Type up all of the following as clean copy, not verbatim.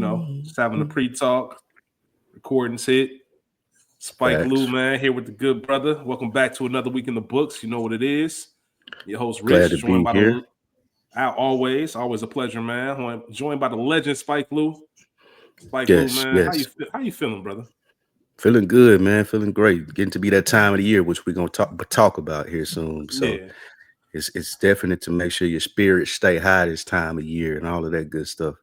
just having a pre-talk, recordings hit. Spike Lou, man, here with the good brother. Welcome back to another week in the books. You know what it is. Your host, Rich, glad to be here. Always a pleasure, man. Joined by the legend, Spike Lou. Spike Yes, Lou, man, how you feeling, brother? Feeling good, man. Feeling great. Getting to be that time of the year, which we're gonna talk about here soon. So it's definite to make sure your spirits stay high this time of year and all of that good stuff.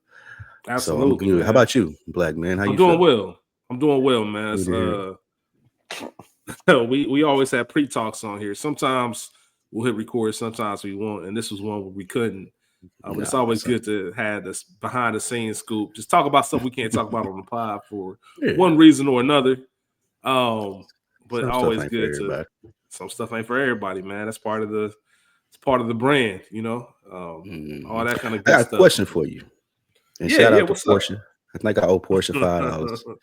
Absolutely, so I'm good. Man. How about you, Black man? How I'm you doing feeling? well. I'm doing well, man. We always have pre-talks on here. Sometimes we'll hit record, sometimes we won't, and this was one where we couldn't. But it's always good to have this behind the scenes scoop. Just talk about stuff we can't talk about on the pod for one reason or another. But some always good to some stuff ain't for everybody, man. That's part of the brand, all that kind of good stuff. I got a question for you. And shout out to Portia. I think I owe Portia $5.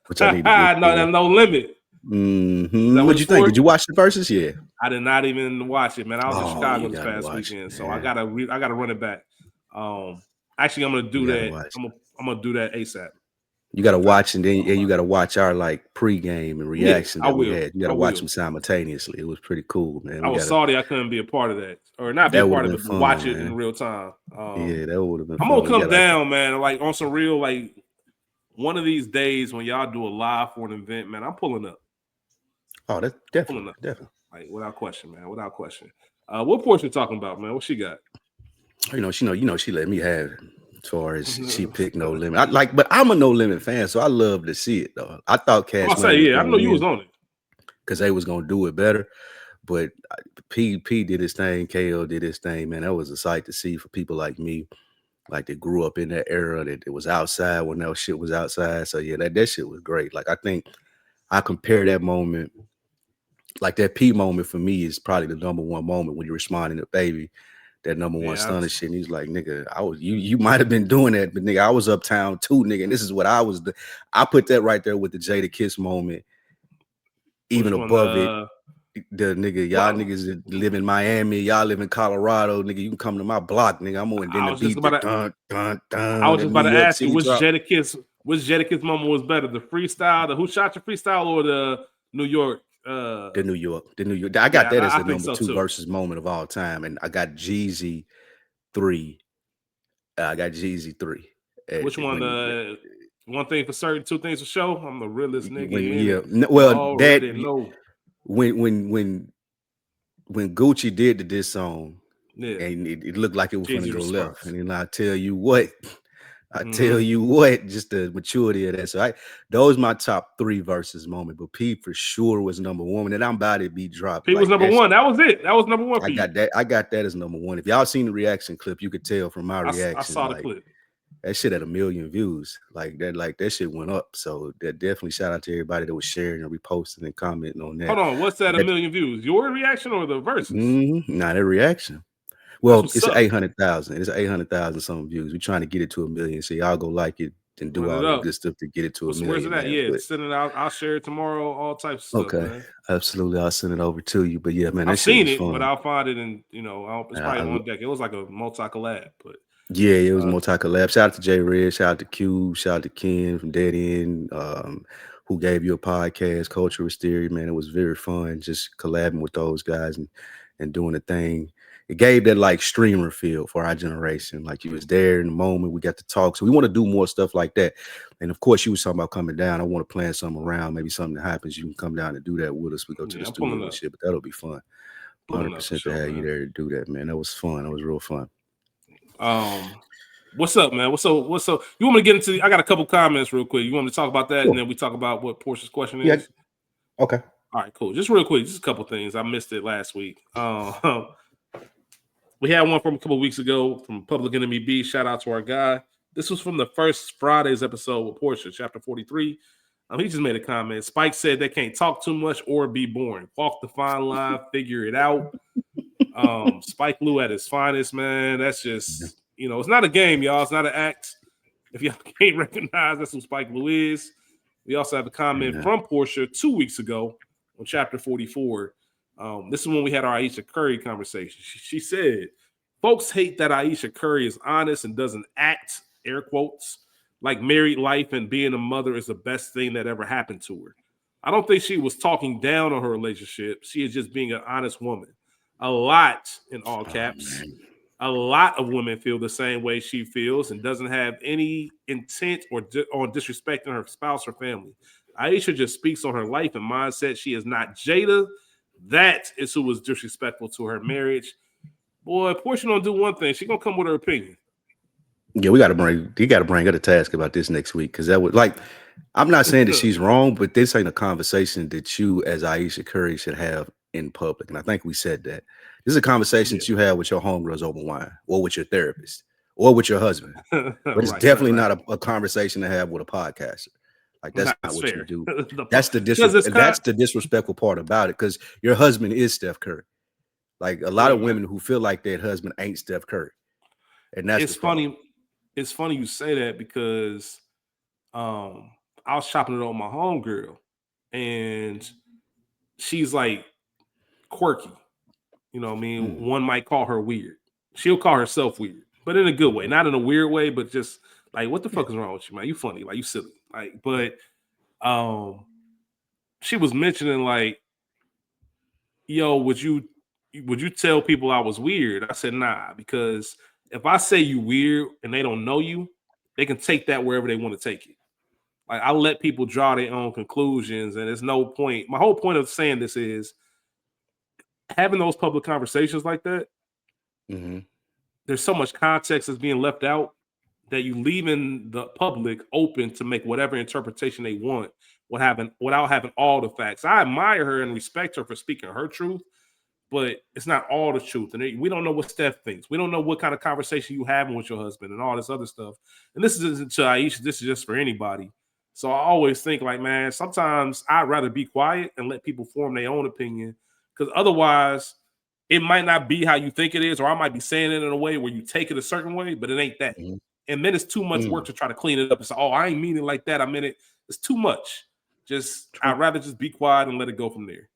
Which I need to get no limit. What'd you think? Did you watch the verses? Yeah, I did not even watch it, man. I was in Chicago this past weekend, so I gotta run it back. Actually, I'm gonna do that. I'm gonna do that ASAP. You gotta watch, and then you gotta watch our pregame and reaction that we had. You gotta watch them simultaneously. It was pretty cool, man. I was salty I couldn't be a part of that, or not be a part of it, but watch it in real time. That would have been. I'm gonna come down, man. Like on some real, one of these days when y'all do a live for an event, man. I'm pulling up. Oh, that's definitely. Like without question, man. Without question. What Portia talking about, man? What she got? She let me have it. As far as she picked No Limit, but I'm a No Limit fan, so I love to see it though. I thought Cash Money. I know you was on it because they was gonna do it better. But P did his thing, KO did his thing, man. That was a sight to see for people like me, like that grew up in that era that it was outside when that shit was outside. So yeah, that shit was great. Like I think I compare that moment, like that P moment for me is probably the number one moment when you're responding to Baby. That number one stunner shit. And he's like, nigga, you might have been doing that, but nigga, I was uptown too, nigga. And this is what I was. I put that right there with the Jada Kiss moment, even above it. The nigga, y'all niggas that live in Miami, y'all live in Colorado, nigga. You can come to my block, nigga. I'm on the beat. I was just about to ask you, which Jada Kiss moment was better, the freestyle, the Who Shot Your Freestyle, or the New York? The New York. I got that as the number two versus moment of all time, and I got Jeezy 3. Which one? One thing for certain, two things for show. I'm the realest nigga. When Gucci did the diss song, and it looked like it was going to go left, and then I tell you what. Just the maturity of that. So those my top 3 verses moment. But P for sure was number 1. And I'm about to be dropped. P was number 1. That was it. That was number 1 for you. I got that as number 1. If y'all seen the reaction clip, you could tell from my reaction. I saw the clip. That shit had 1 million views. That shit went up. So that definitely shout out to everybody that was sharing and reposting and commenting on that. Hold on, what's that 1 million views? Your reaction or the verses? Nah, their reaction. Well, it's 800,000. It's 800,000 some views. We're trying to get it to 1 million. So y'all go like it and do all the good stuff to get it to 1 million. Where's it at? Yeah, send it out. I'll share it tomorrow. All types of stuff. Man. Absolutely. I'll send it over to you. But yeah, man, I've seen it, but I'll find it in. It's probably on deck. It was like a multi collab, but yeah, it was multi collab. Shout out to J Red. Shout out to Q. Shout out to Ken from Dead End. Who gave you a podcast, Culture with Theory, man. It was very fun just collabing with those guys and doing the thing. It gave that streamer feel for our generation. Like you was there in the moment. We got to talk. So we want to do more stuff like that. And of course, you was talking about coming down. I want to plan something around. Maybe something that happens. You can come down and do that with us. We go to the studio and shit, but that'll be fun. 100% to have you there to do that, man. That was fun. That was real fun. What's up, man? What's up? You want me to get into? I got a couple comments real quick. You want me to talk about that, and then we talk about what Portia's question is? Yeah. Okay. All right, cool. Just real quick, just a couple things. I missed it last week. We had one from a couple of weeks ago from Public Enemy B. Shout out to our guy. This was from the first Friday's episode with Portia, Chapter 43. He just made a comment. Spike said they can't talk too much or be boring. Walk the fine line, figure it out. Spike Lou at his finest, man. That's just, it's not a game, y'all. It's not an act. If y'all can't recognize that's who Spike Lou is. We also have a comment from Portia 2 weeks ago on Chapter 44. This is when we had our Aisha Curry conversation. She said, folks hate that Aisha Curry is honest and doesn't act air quotes, like married life and being a mother is the best thing that ever happened to her. I don't think she was talking down on her relationship. She is just being an honest woman. A lot, in all caps, a lot of women feel the same way she feels and doesn't have any intent on disrespecting her spouse or family. Aisha just speaks on her life and mindset. She is not Jada. That is who was disrespectful to her marriage. Boy, Portia don't do one thing. She gonna come with her opinion. Yeah, you got to bring her to task about this next week, because that would, like, I'm not saying that she's wrong, but this ain't a conversation that you as Aisha Curry should have in public. And I think we said that. This is a conversation that you have with your homegirls over wine, or with your therapist, or with your husband. But it's definitely not a conversation to have with a podcaster. Like, that's not what fair. you do. That's the disrespectful part about it, because your husband is Steph Curry. Like, a lot of women who feel like their husband ain't Steph Curry. And that's funny. It's funny you say that, because I was shopping it on my homegirl, and she's like quirky. You know what I mean? One might call her weird. She'll call herself weird, but in a good way, not in a weird way, but just like, what the fuck is wrong with you, man? You funny, like you silly. Like, but she was mentioning like, yo, would you tell people I was weird? I said, nah, because if I say you weird and they don't know you, they can take that wherever they want to take it. Like, I let people draw their own conclusions, and there's no point. My whole point of saying this is having those public conversations like that. There's so much context that's being left out that you leaving the public open to make whatever interpretation they want without having all the facts. I admire her and respect her for speaking her truth, but it's not all the truth. And we don't know what Steph thinks. We don't know what kind of conversation you having with your husband and all this other stuff. And this isn't to Aisha. This is just for anybody. So I always think like, man, sometimes I'd rather be quiet and let people form their own opinion, because otherwise it might not be how you think it is, or I might be saying it in a way where you take it a certain way, but it ain't that. And then it's too much work to try to clean it up and say, oh, I ain't mean it like that. I meant it. It's too much. I'd rather just be quiet and let it go from there.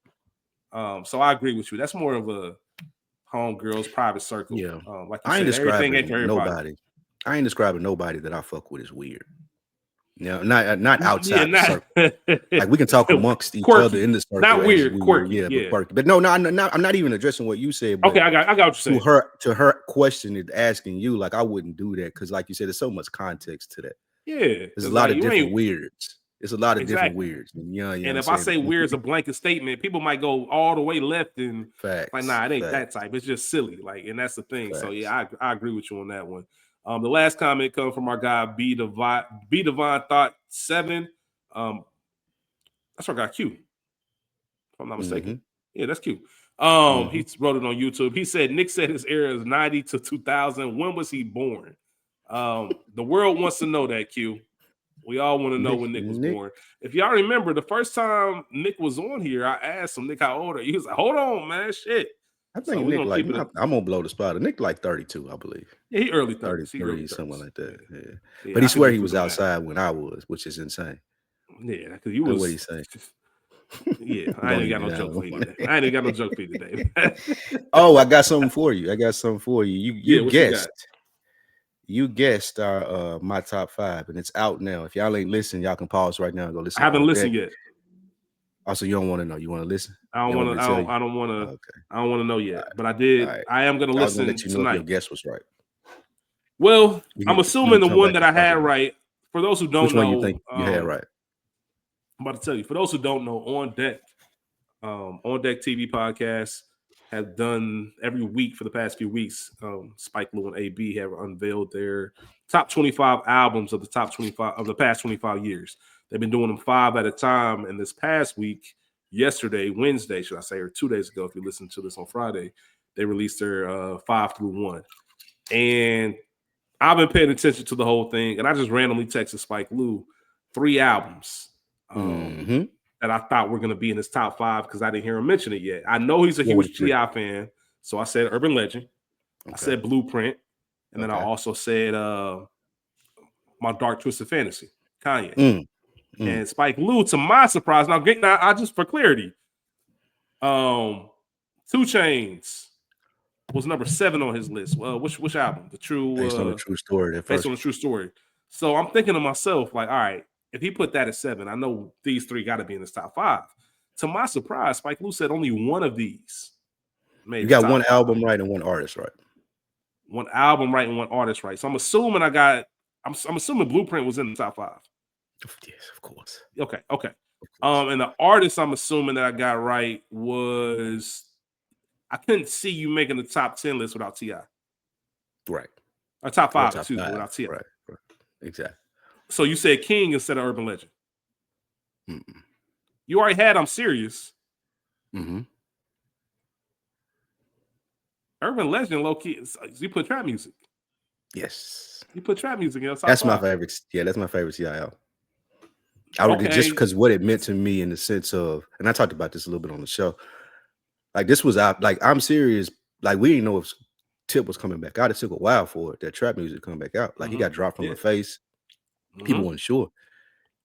So I agree with you. That's more of a homegirl's private circle. Yeah. Like you said, everything ain't for everybody. I ain't describing nobody that I fuck with as weird. No, not outside the circle. Like, we can talk amongst each other in the circle. Not weird, quirky. But quirky. But no, I'm not even addressing what you said. But okay, I got what you're saying. To her question and asking you, like, I wouldn't do that, because, like you said, there's so much context to that. Yeah, there's a lot of different weirds. It's a lot of different weirds. And if I say weird is a blanket statement, people might go all the way left and facts, like, nah, it ain't that type. It's just silly. Like, and that's the thing. Facts. So yeah, I agree with you on that one. The last comment comes from our guy B Divine Thought 7. That's our guy Q, if I'm not mistaken. Yeah, that's Q. He wrote it on YouTube. He said Nick said his era is 90 to 2000. When was he born? The world wants to know that, Q. We all want to know when Nick was born. If y'all remember, the first time Nick was on here, I asked him, Nick, how old are you? He was like, hold on, man, shit. I think Nick, like, I'm gonna blow the spot. Nick like 32, I believe. Yeah, he early 30s. 30, something like that. Yeah. But he swear he was outside when I was, which is insane. Yeah, because you was. What he saying? Yeah, I ain't got no joke for you today. I ain't got no joke for you today. Oh, I got something for you. You guessed. You guessed our my top 5, and it's out now. If y'all ain't listening, y'all can pause right now and go listen. I haven't listened yet. Also, you don't want to know. You want to listen? I don't want to. I don't want to. Okay. I don't want to know yet. But I did. Right. I am going to listen let you know tonight. If your guess was right. Well, I'm assuming the one that I had right. For those who don't Which know, one you think you had right? I'm about to tell you. For those who don't know, On Deck TV podcast have done every week for the past few weeks. Spike Lee and AB have unveiled their top 25 albums of the top 25 of the past 25 years. They've been doing them 5 at a time. And this past week, Wednesday, should I say, or 2 days ago, if you listen to this on Friday, they released their 5 through 1. And I've been paying attention to the whole thing. And I just randomly texted Spike Lee 3 albums that I thought were going to be in his top 5 because I didn't hear him mention it yet. I know he's a huge T.I. fan. So I said Urban Legend. Okay. I said Blueprint. And then I also said My Dark Twisted Fantasy, Kanye. And Spike Lee, to my surprise, now I just for clarity, 2 Chainz, was number 7 on his list. Which album? The Based on a True true story. That Based first on a True Story. So I'm thinking to myself, like, all right, if he put that at 7, I know these 3 got to be in his top 5. To my surprise, Spike Lee said only one of these made you the got top one 5. album right and one artist right. One album right and one artist right. So I'm assuming I'm assuming Blueprint was in the top 5. Yes, of course. Okay. Of course. And the artist I'm assuming that I got right was, I couldn't see you making the top 10 list without T.I. Right. Or top 5, top excuse me, 5. without T.I. Right. Exactly. So you said King instead of Urban Legend. Mm-mm. You already had I'm Serious. Mm-hmm. Urban Legend, low key, you put trap music. Yes. You put trap music in your top That's 5. my favorite. Yeah, that's my favorite CIL. I would just because what it meant to me in the sense of, and I talked about this a little bit on the show. Like this was out, like I'm Serious. Like we didn't know if Tip was coming back out. It took a while for that trap music to come back out. Like he got dropped from the face. People weren't sure.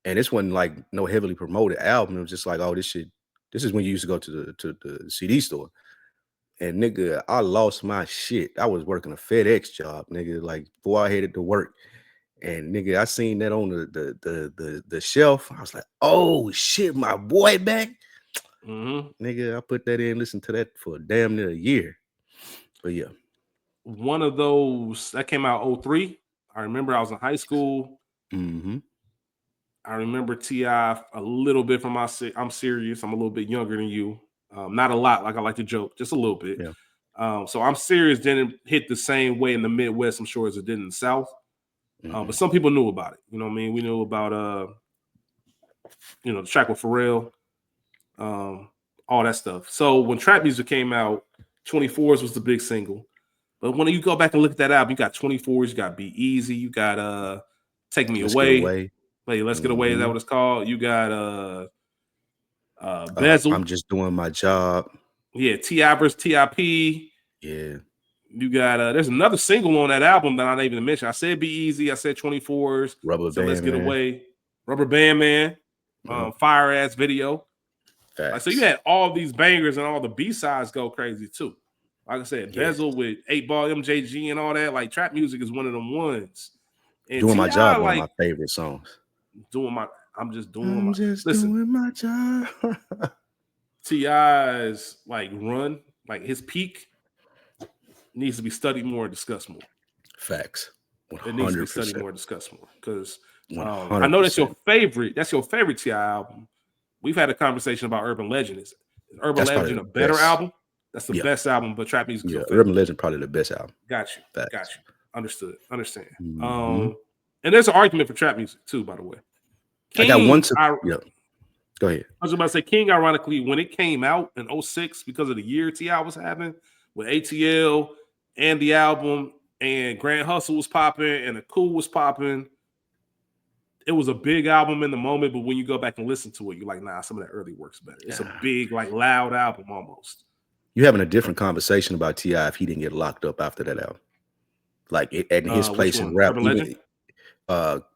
And this wasn't like no heavily promoted album. It was just like, oh, this is when you used to go to the CD store. And nigga, I lost my shit. I was working a FedEx job, nigga, like before I headed to work. And nigga, I seen that on the shelf. I was like, oh shit, my boy back. Nigga, I put that in, listened to that for damn near a year. But yeah. One of those that came out 2003. I remember I was in high school. Mm-hmm. I remember T.I. a little bit from I'm Serious. I'm a little bit younger than you. Not a lot, like I like to joke, just a little bit. Yeah. So I'm Serious didn't hit the same way in the Midwest, I'm sure, as it did in the South. But some people knew about it. You know what I mean? We knew about the track with Pharrell, all that stuff. So when trap music came out, 24s was the big single. But when you go back and look at that album, you got 24s, you got Be Easy, you got Take Me Away. Let's Get Away, is that what it's called? You got Bezel. I'm Just Doing My Job. Yeah, T.I. vs. T.I.P. Yeah. You got there's another single on that album that I didn't even mention. I said Be Easy, I said 24s. Rubber Band Let's Get Man. Away. Rubber Band Man. Fire ass video. So you had all these bangers and all the B-sides go crazy too. Like I said, Bezel with 8 Ball MJG and all that. Like trap music is one of them ones. And Doing My Job, like, one of my favorite songs. I'm just doing my job. T.I.'s like run, like his peak needs to be studied more and discussed more. Facts. 100%. It needs to be studied more and discussed more. Because I know that's your favorite T.I. album. We've had a conversation about Urban Legend. Is Urban Legend a better album? That's the best album, but trap music. Yeah, Urban Legend probably the best album. Got you. Understood. Understand. And there's an argument for trap music too, by the way. King, I got one. Go ahead. I was about to say, King, ironically, when it came out in 2006, because of the year T.I. was having with ATL and the album, and Grand Hustle was popping, and the Cool was popping. It was a big album in the moment, but when you go back and listen to it, you're like, nah, some of that early work's better. It's a big, like, loud album almost. You're having a different conversation about T.I. if he didn't get locked up after that album. Like, at his place in rap.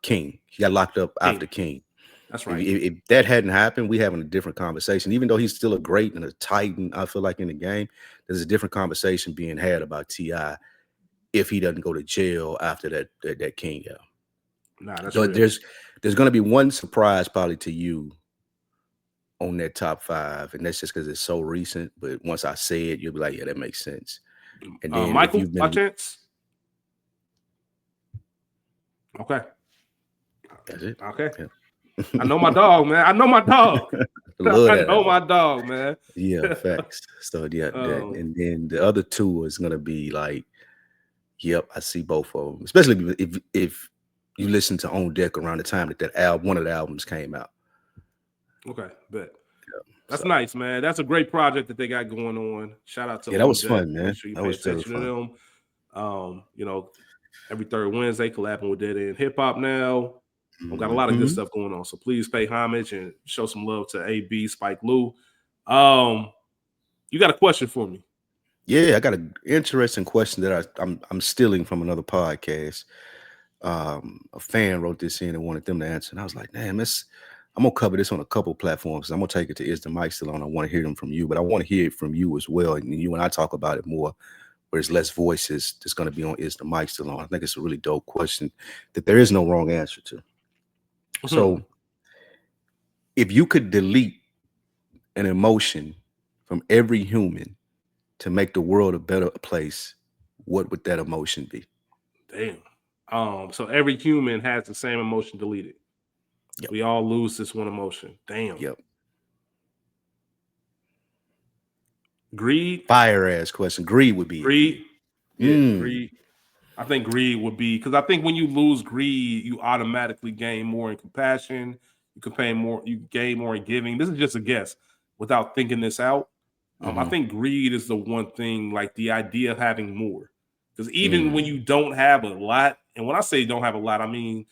King. He got locked up after King. That's right. If that hadn't happened, we having a different conversation. Even though he's still a great and a titan, I feel like in the game, there's a different conversation being had about T.I. if he doesn't go to jail after that King album. Nah, that's so there's going to be one surprise probably to you on that top 5, and that's just because it's so recent. But once I say it, you'll be like, yeah, that makes sense. And then Michael, by chance? Okay. That's it. Okay. Yeah. I know my dog, man. I know my dog. I know my dog, man. Yeah, facts. So yeah, and then the other 2 is gonna be like, yep, I see both of them. Especially if you listen to On Deck around the time that one of the albums came out. Okay, bet. Yeah, that's nice, man. That's a great project that they got going on. Shout out to that was fun, man. Make sure you pay attention to them. Every third Wednesday, collabing with Dead End Hip Hop now. We've got a lot of good stuff going on. So please pay homage and show some love to AB, Spike Lou. You got a question for me? Yeah, I got an interesting question that I'm stealing from another podcast. A fan wrote this in and wanted them to answer. And I was like, damn, I'm going to cover this on a couple platforms. I'm going to take it to Is the Mic Still On? I want to hear them from you, but I want to hear it from you as well. And you and I talk about it more where there's less voices that's going to be on, is the mic still on? I think it's a really dope question that there is no wrong answer to. So if you could delete an emotion from every human to make the world a better place, what would that emotion be? Damn. So every human has the same emotion deleted. Yep. We all lose this one emotion. Damn. Yep. Greed. Fire ass question. Greed would be it for you. Yeah, greed. I think greed would be, because I think when you lose greed, you automatically gain more in compassion. You can pay more. You gain more in giving. This is just a guess, without thinking this out. I think greed is the one thing, like the idea of having more. Because even when you don't have a lot, and when I say don't have a lot, I mean,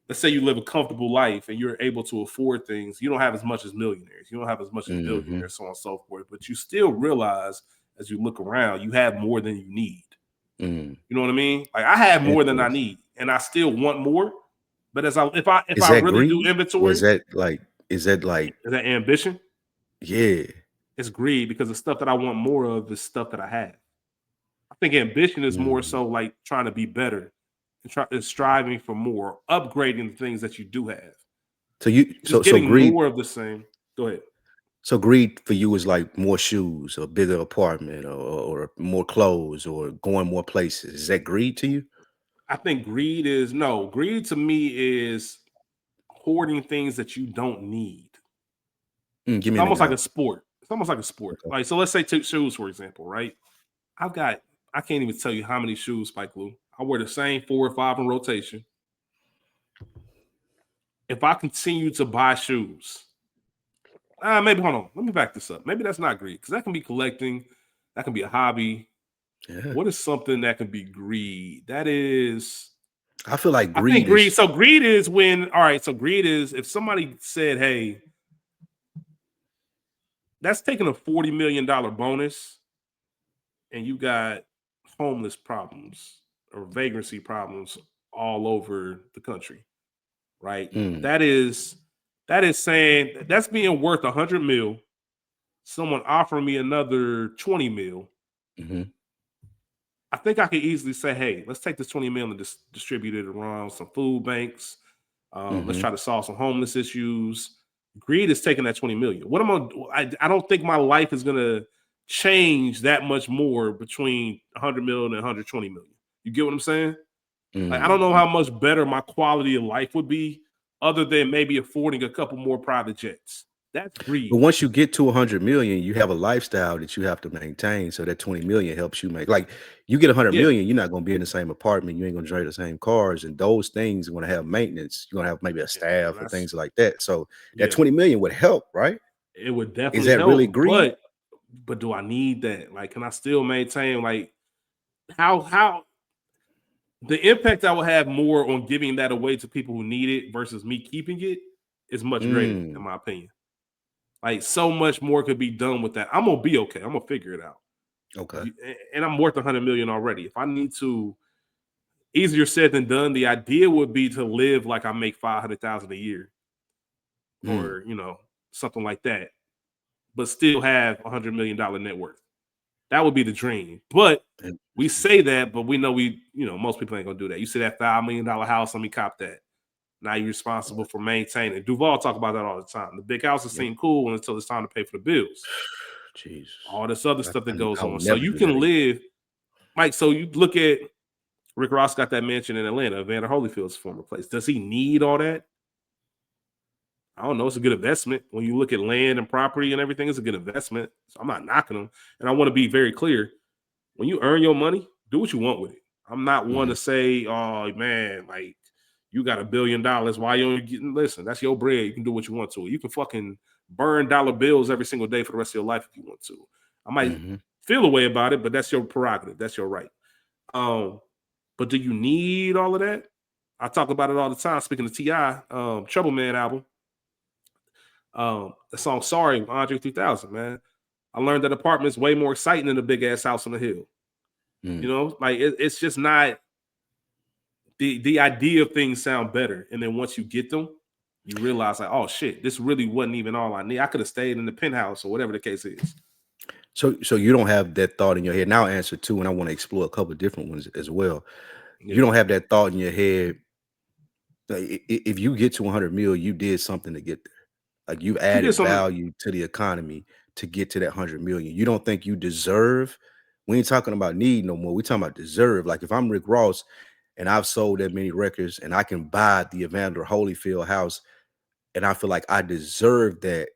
let's say you live a comfortable life and you're able to afford things. You don't have as much as millionaires. You don't have as much as billionaires, so on and so forth. But you still realize, as you look around, you have more than you need. You know what I mean? Like, I have more than I need, and I still want more. But if I really do inventory, or is that ambition? Yeah, it's greed, because the stuff that I want more of is stuff that I have. I think ambition is more so like trying to be better and striving for more, upgrading the things that you do have. So getting greed, more of the same. Go ahead. So greed for you is like more shoes, or bigger apartment, or more clothes, or going more places. Is that greed to you? I think greed to me is hoarding things that you don't need. Give me It's an almost like example. a sport. It's almost like a sport. Okay. Like, so let's say take shoes, for example, right? I can't even tell you how many shoes, Spike Lou. I wear the same 4 or 5 in rotation. If I continue to buy shoes, maybe, hold on, let me back this up. Maybe that's not greed, because that can be collecting, that can be a hobby. Yeah. What is something that can be greed? That is, I feel like I think greed. So greed is when, all right, so greed is if somebody said, hey, that's taking a $40 million bonus and you got homeless problems or vagrancy problems all over the country, right? That is saying that's being worth 100 mil. Someone offering me another 20 mil. I think I could easily say, hey, let's take this 20 mil and distribute it around some food banks. Let's try to solve some homeless issues. Greed is taking that 20 million. What am I gonna do? I don't think my life is gonna change that much more between 100 million and 120 million. You get what I'm saying? Like, I don't know how much better my quality of life would be, other than maybe affording a couple more private jets. That's greed. But once you get to 100 million, you have a lifestyle that you have to maintain. So that 20 million helps you make, like, you get 100 million, you're not going to be in the same apartment. You ain't going to drive the same cars, and those things are going to have maintenance. You're going to have maybe a staff or things like that. So that 20 million would help, right? It would definitely Is that help, really greed? but do I need that? Like, can I still maintain, like, how the impact I will have more on giving that away to people who need it versus me keeping it is much greater, in my opinion. Like, so much more could be done with that. I'm gonna be okay. I'm gonna figure it out. Okay. And I'm worth 100 million already. If I need to, easier said than done. The idea would be to live like I make 500,000 a year, or something like that, but still have $100 million net worth. That would be the dream. But we say that, but we know most people ain't gonna do that. You see that $5 million house, let me cop that. Now you're responsible for maintaining. Duval talk about that all the time. The big houses seem cool until it's time to pay for the bills. Jesus. All this other stuff that goes on. So never you do can that live, Mike. So you look at Rick Ross, got that mansion in Atlanta, Evander Holyfield's former place. Does he need all that? I don't know. It's a good investment. When you look at land and property and everything, it's a good investment. So I'm not knocking them. And I want to be very clear. When you earn your money, do what you want with it. I'm not one to say, oh, man, like, you got $1 billion. Why you only getting, listen, that's your bread. You can do what you want to. You can fucking burn dollar bills every single day for the rest of your life if you want to. I might feel a way about it, but that's your prerogative. That's your right. But do you need all of that? I talk about it all the time. Speaking of T.I., Trouble Man album, the song Sorry, Andre 3000, man. I learned that apartment's way more exciting than a big ass house on the hill. Like, it's just not, the idea of things sound better. And then once you get them, you realize, like, oh shit, this really wasn't even all I need. I could have stayed in the penthouse or whatever the case is. So you don't have that thought in your head. Now answer two, and I want to explore a couple of different ones as well. You Yeah. don't have that thought in your head. If you get to 100 mil, you did something to get there. Like you've You did added something. value to the economy to get to that 100 million. You don't think you deserve. We ain't talking about need no more. We talking about deserve. Like if I'm Rick Ross and I've sold that many records and I can buy the Evander Holyfield house and I feel like I deserve that.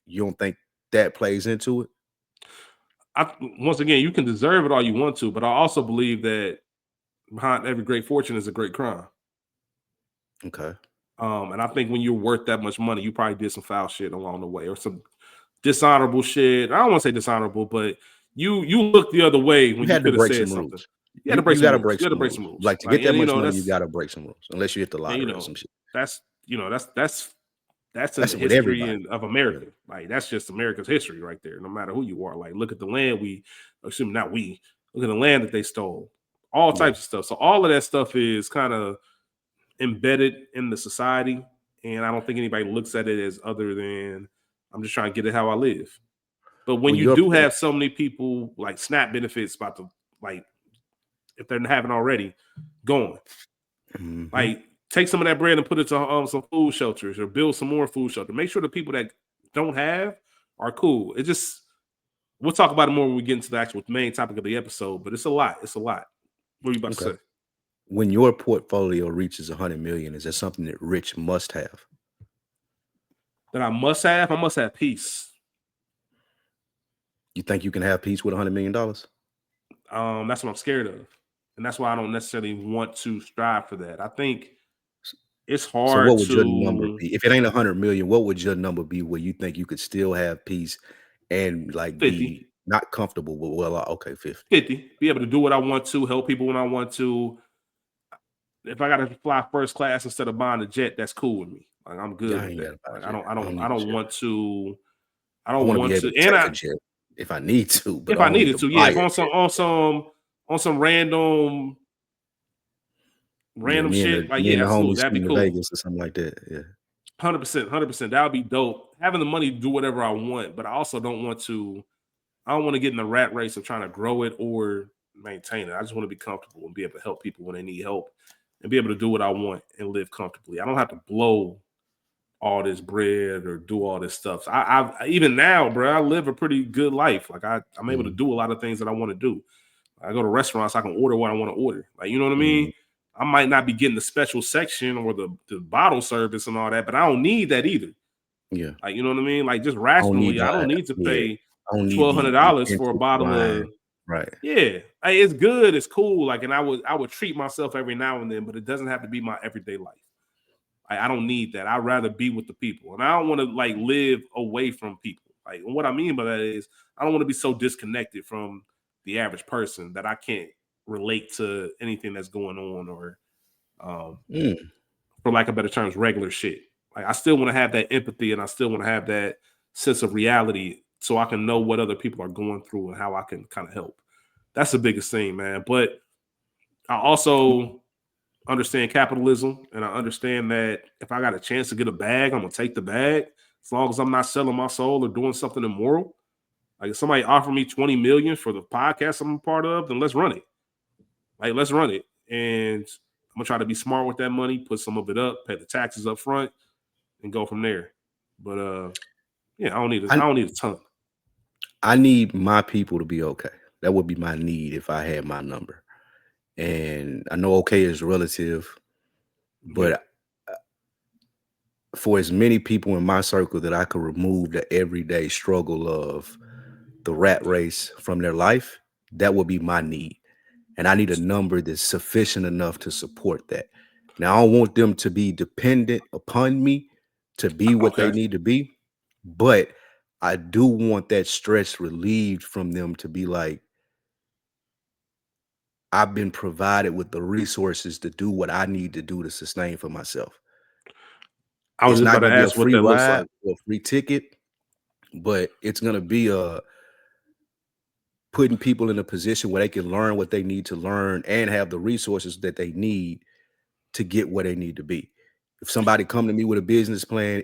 You don't think that plays into it? Once again, you can deserve it all you want to, but I also believe that behind every great fortune is a great crime. Okay. And I think when you're worth that much money, you probably did some foul shit along the way or some dishonorable shit. I don't want to say dishonorable, but you looked the other way You when you had to could have break said some something. rules. You had to You break you some got to rules. break You had to some break rules. some rules. Like to Like, get that and much money, you that's got to break some rules. Unless you hit the and lottery or some shit. that's that's in That's the with history everybody. of Yeah. America. Like that's just America's history right there. No matter who you are, like look at the land not we, look at the land that they stole, all Yeah. types of stuff. So all of that stuff is kind of embedded in the society, and I don't think anybody looks at it as other than I'm just trying to get it how I live. But when When you your do point, have so many people like SNAP benefits about to like if they're haven't already going, mhm, like take some of that bread and put it to some food shelters or build some more food shelters. Make sure the people that don't have are cool. It just we'll talk about it more when we get into the actual main topic of the episode. But it's a lot. It's a lot. What are you about to okay. say? When your portfolio reaches 100 million, is that something that Rich must have? That I must have. I must have peace. You think you can have peace with $100 million? That's what I'm scared of, and that's why I don't necessarily want to strive for that. I think it's So what hard would your number to be? If it ain't 100 million, what would your number be where you think you could still have peace and like 50, be not comfortable, but well, okay, 50. 50, be able to do what I want to, help people when I want to. If I got to fly first class instead of buying a jet, that's cool with me. Like I'm Yeah, good I with ain't got that. to buy a Like jet. I don't I need a don't jet. want to. I I don't want to be want able to. to And take a jet if I need to, but if I I don't need needed to to, yeah. buy If a jet. on some Yeah, random shit, like me and yeah, the absolutely, homies that'd be shooting to cool. Vegas or something like that. Yeah. 100%, 100%. That would be dope. Having the money to do whatever I want, but I also don't want to. I don't want to get in the rat race of trying to grow it or maintain it. I just want to be comfortable and be able to help people when they need help and be able to do what I want and live comfortably. I don't have to blow all this bread or do all this stuff. So I even now, bro, I live a pretty good life. Like I'm able to Mhm, do a lot of things that I want to do. I go to restaurants, I can order what I want to order. Like, you know what I mhm. mean? I might not be getting the special section or the bottle service and all that, but I don't need that either. Yeah. Like, you know what I mean? Like, just I don't need rationally, I the don't need to yeah. pay I don't need the $1,200 for a vintage bottle wine. of Right. yeah. Hey, it's good, it's cool. Like, and I would treat myself every now and then, but it doesn't have to be my everyday life. I don't need that. I'd rather be with the people, and I don't want to like live away from people. Like, and what I mean by that is, I don't want to be so disconnected from the average person that I can't relate to anything that's going on, or um, Mm, for lack of better terms, regular shit. Like, I still want to have that empathy, and I still want to have that sense of reality, so I can know what other people are going through and how I can kind of help. That's the biggest thing, man. But I also understand capitalism, and I understand that if I got a chance to get a bag, I'm gonna take the bag as long as I'm not selling my soul or doing something immoral. Like if somebody offer me 20 million for the podcast I'm a part of, then let's run it. Like let's run it. And I'm gonna try to be smart with that money, put some of it up, pay the taxes up front, and go from there. But yeah, I I don't need a ton. I need my people to be okay. That would be my need if I had my number. And I know okay is relative, Yeah. but for as many people in my circle that I could remove the everyday struggle of the rat race from their life, that would be my need. And I need a number that's sufficient enough to support that. Now, I don't want them to be dependent upon me to be what they Okay. need to be, but I do want that stress relieved from them to be like, I've been provided with the resources to do what I need to do to sustain for myself. I was It's just not about going to to be a ask what free that looks ride like. or a free ticket, but it's going to be a putting people in a position where they can learn what they need to learn and have the resources that they need to get where they need to be. If somebody come to me with a business plan,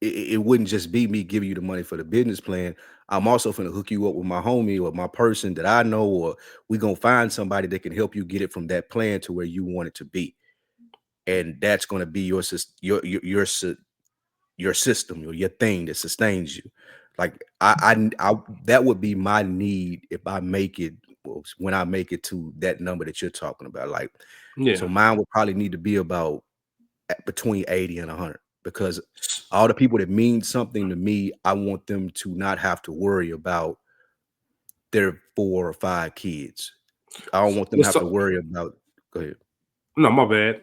it wouldn't just be me giving you the money for the business plan. I'm also going to hook you up with my homie or my person that I know, or we going to find somebody that can help you get it from that plan to where you want it to be. And that's going to be your system or your thing that sustains you. Like I that would be my need if I make it, well, when I make it to that number that you're talking about. Like, so Yeah. mine would probably need to be about between 80 and 100, because all the people that mean something to me, I want them to not have to worry about their 4 or 5 kids. I don't want them to Let's have to talk. worry about. Go ahead. No, my bad.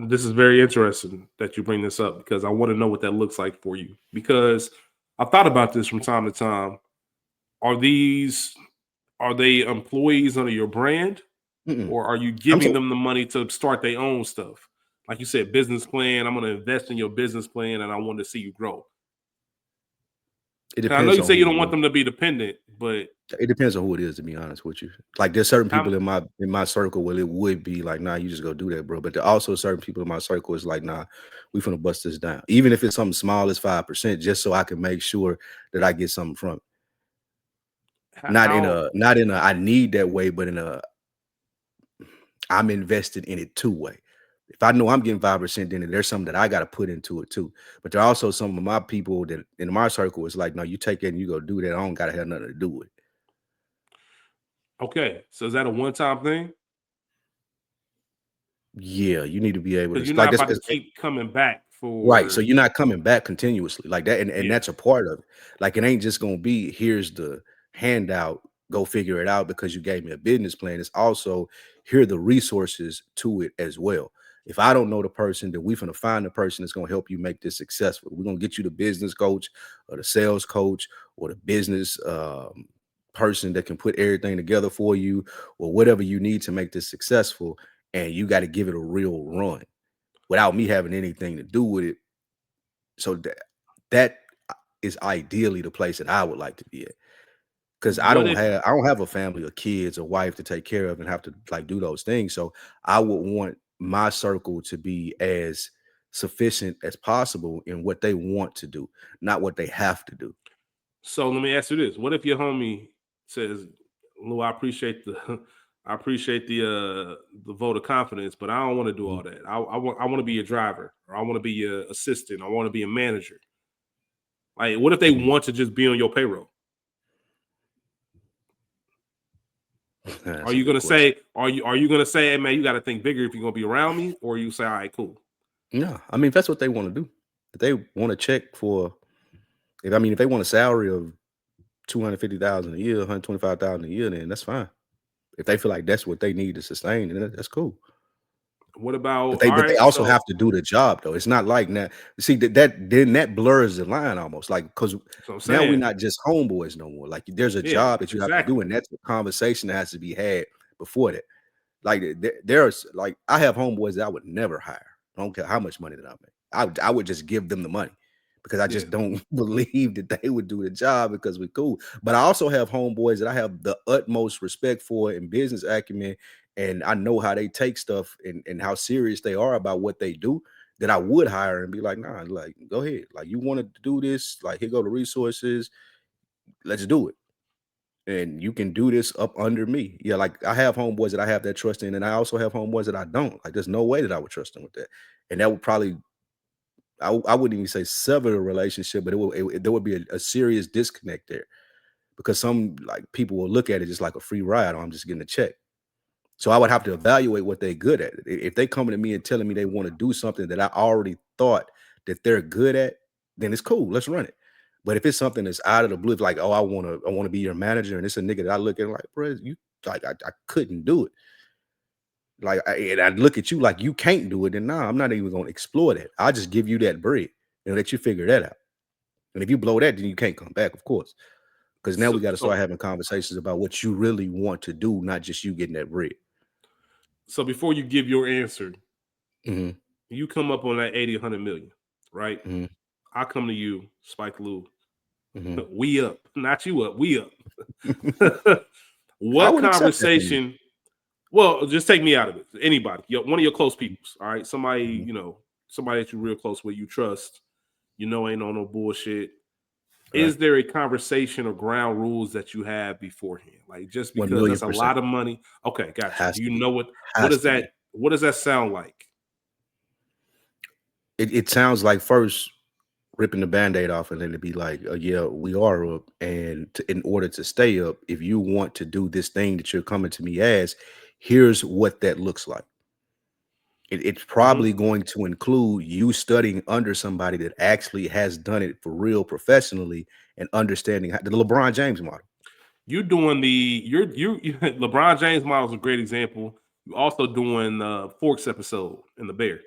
This is very interesting that you bring this up because I want to know what that looks like for you. Because I've thought about this from time to time. Are these are they employees under your brand, Mm-mm. or are you I'm giving so them the money to start their own stuff? Like you said, business plan. I'm going to invest in your business plan, and I want to see you grow. It And I know depends you on say you who don't it want is. them to be dependent, but It depends on who it is, to be honest with you. Like, there's certain how? people in my circle where it would be like, nah, you just go do that, bro. But there are also certain people in my circle is like, nah, we finna bust this down. Even if it's something small as 5%, just so I can make sure that I get something from it. How? Not in a I need that way, but in a I'm invested in it two way. If I know I'm getting 5% in it, there's something that I got to put into it too. But there are also some of my people that in my circle is like, no, you take it and you go do that. I don't gotta have nothing to do with it. Okay, so is that a one-time thing? Yeah, you need to be able Because to you're like not this. about to keep coming back Right. So for you're not coming back continuously like that. And yeah. that's a part of it. Like, it ain't just gonna be here's the handout, go figure it out because you gave me a business plan. It's also here are the resources to it as well. If I don't know the person, then we finna find the person that's gonna help you make this successful. We're gonna get you the business coach or the sales coach or the business person that can put everything together for you, or whatever you need to make this successful. And you got to give it a real run without me having anything to do with it. So that is ideally the place that I would like to be at. Because What if I don't have a family or kids or wife to take care of and have to like do those things. So I would want my circle to be as sufficient as possible in what they want to do, not what they have to do. so? Let me ask you this: what if your homie says, "Lou, I appreciate the, I appreciate the vote of confidence, but I don't want to do Mhm. all that. I want to be a driver, or I want to be your assistant, I want to be a manager." Like, what if they Mhm. want to just be on your payroll? Are That's a you good gonna question. say, are you gonna say, "Hey man, you got to think bigger if you're gonna be around me," or you say, "All right, cool." No, I mean, if that's what they want to do, if they want to check for, if they want a salary of 250,000 a year, 125,000 a year, then that's fine. If they feel like that's what they need to sustain, then that's cool. What about But they all but they right? also So have to do the job though. It's not like that. See that then that blurs the line almost, like, because that's what I'm now we're saying. not just homeboys no more. Like, there's a Yeah, job that you have to do, exactly. and that's a conversation that has to be had before that. Like, there's like I have homeboys that I would never hire. I don't care how much money that I make. I would just give them the money because I Yeah. just don't believe that they would do the job because we're cool. But I also have homeboys that I have the utmost respect for in business acumen, and I know how they take stuff and how serious they are about what they do. That I would hire and be like, nah, like, go ahead. Like, you want to do this? Like, here go the resources. Let's do it, and you can do this up under me. Yeah, like, I have homeboys that I have that trust in, and I also have homeboys that I don't. Like, there's no way that I would trust them with that, and that would probably I wouldn't even say sever the relationship, but there would be a serious disconnect there because some like people will look at it just like a free ride, or I'm just getting a check. So I would have to evaluate what they're good at. If they coming to me and telling me they want to do something that I already thought that they're good at, then it's cool. Let's run it. But if it's something that's out of the blue, like, oh, I want to be your manager, and it's a nigga that I look at like, bro, you like I couldn't do it. Like, and I look at you like you can't do it, then nah, I'm not even gonna explore that. I'll just give you that bread and let you figure that out. And if you blow that, then you can't come back, of course. Because now we So got to start so having conversations about what you really want to do, not just you getting that bread. so before you give your answer, Hmm. you come up on that 80, 100 million, right? Hmm. I come to you, Spike Lou. Hmm. We up, not you up. We up. I What would accept that from you. conversation? Well, just take me out of it. Anybody, one of your close peoples. All right, somebody Mhm. somebody that you're real close with, you trust. you know ain't on no bullshit. Right. Is there a conversation or ground rules that you have beforehand? Like just One because million that's a percent lot of money. Okay, got you. has Do to you be. know Has to be. what does that sound like? It sounds like first ripping the band-aid off and then to be like, yeah, we are up. And in order to stay up, if you want to do this thing that you're coming to me as, here's what that looks like. It's Hmm. probably going to include you studying under somebody that actually has done it for real professionally and understanding the LeBron James model. You're doing LeBron James model is a great example. You're also doing Forks episode in the Bear.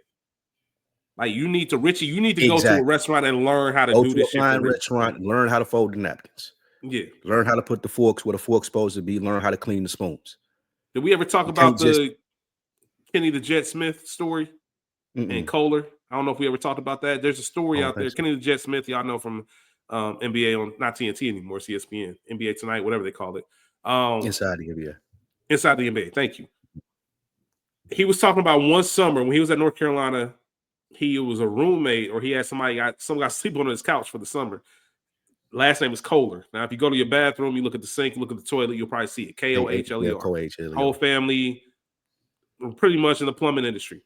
Like you need to Richie, you need to go to a Exactly. restaurant and learn how to Go do to this a shit for fine real. restaurant, learn how to fold the napkins, Yeah. learn how to put the forks where the fork's supposed to be, learn how to clean the spoons. Did we ever talk You about can't just the Kenny the Jet Smith story and mm-mm, Kohler? I don't know if we ever talked about that. There's a I story don't out there. think so. Kenny the Jet Smith, y'all know from NBA on not TNT anymore, it's ESPN, NBA Tonight, whatever they call it. Inside the NBA. Inside the NBA. Thank you. He was talking about one summer when he was at North Carolina. He was a roommate, or he had some guy sleeping on his couch for the summer. Last name is Kohler. Now, if you go to your bathroom, you look at the sink, look at the toilet, you'll probably see it. Yeah, Kohler. Whole co-HLER. family, pretty much in the plumbing industry.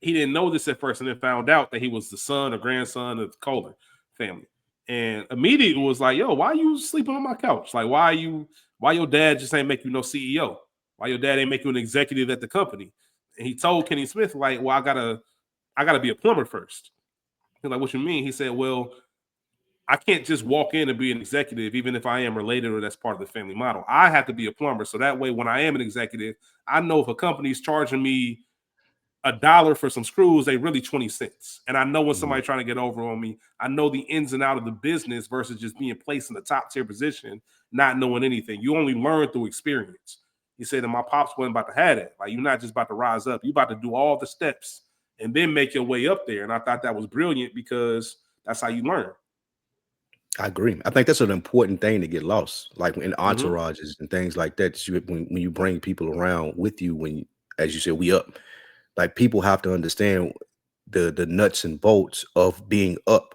He didn't know this at first, and then found out that he was the son or grandson of the Kohler family. And immediately was like, "Yo, why are you sleeping on my couch? Like, why your dad just ain't make you no CEO? Why your dad ain't make you an executive at the company?" And he told Kenny Smith, like, "Well, I gotta be a plumber first." He's like, "What you mean?" He said, "Well, I can't just walk in and be an executive, even if I am related or that's part of the family model. I have to be a plumber. So that way, when I am an executive, I know if a company's charging me $1 for some screws, they really 20 cents. And I know when Mhm. somebody trying to get over on me, I know the ins and out of the business versus just being placed in the top tier position, not knowing anything. You only learn through experience." He said, and my pops wasn't about to have that. Like, you're not just about to rise up, you're about to do all the steps and then make your way up there. And I thought that was brilliant because that's how you learn. I agree. I think that's an important thing to get lost, like in Mm-hmm. entourages and things like that. When you bring people around with you, as you said, we up. Like people have to understand the nuts and bolts of being up.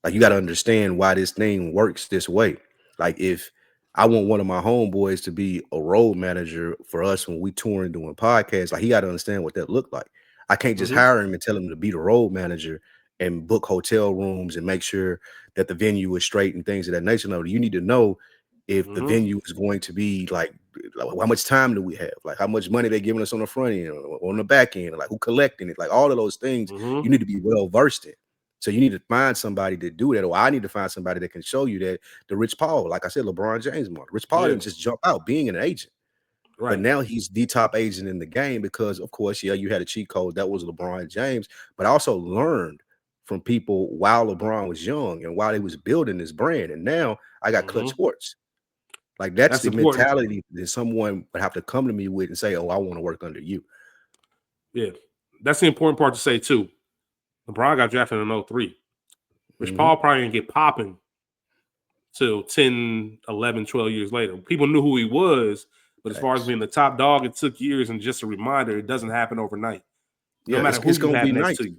Like you got to understand why this thing works this way. Like if I want one of my homeboys to be a road manager for us when we touring doing podcasts, like he got to understand what that looked like. I can't just Mm-hmm. hire him and tell him to be the road manager and book hotel rooms and make sure that the venue is straight and things of that nature. No, you need to know if the Mm-hmm. venue is going to be like how much time do we have? Like how much money they're giving us on the front end or on the back end, like who collecting it, like all of those things Mm-hmm. you need to be well versed in. So you need to find somebody to do that, or I need to find somebody that can show you that. The Rich Paul, like I said, LeBron James model. Rich Paul Yeah. didn't just jump out being an agent, but Right. now he's the top agent in the game because, of course, yeah, you had a cheat code that was LeBron James, but I also learned from people while LeBron was young and while he was building this brand. And now I got Clutch Mm-hmm. Sports. Like that's That's the important. mentality that someone would have to come to me with and say, "Oh, I want to work under you." Yeah. That's the important part to say too. LeBron got drafted in 03. Rich Hmm. Paul probably didn't get popping till 10, 11, 12 years later. People knew who he was, but as far as Facts. being the top dog, it took years. And just a reminder, it doesn't happen overnight, no Yeah, matter who it's you gonna have be next nice. to you.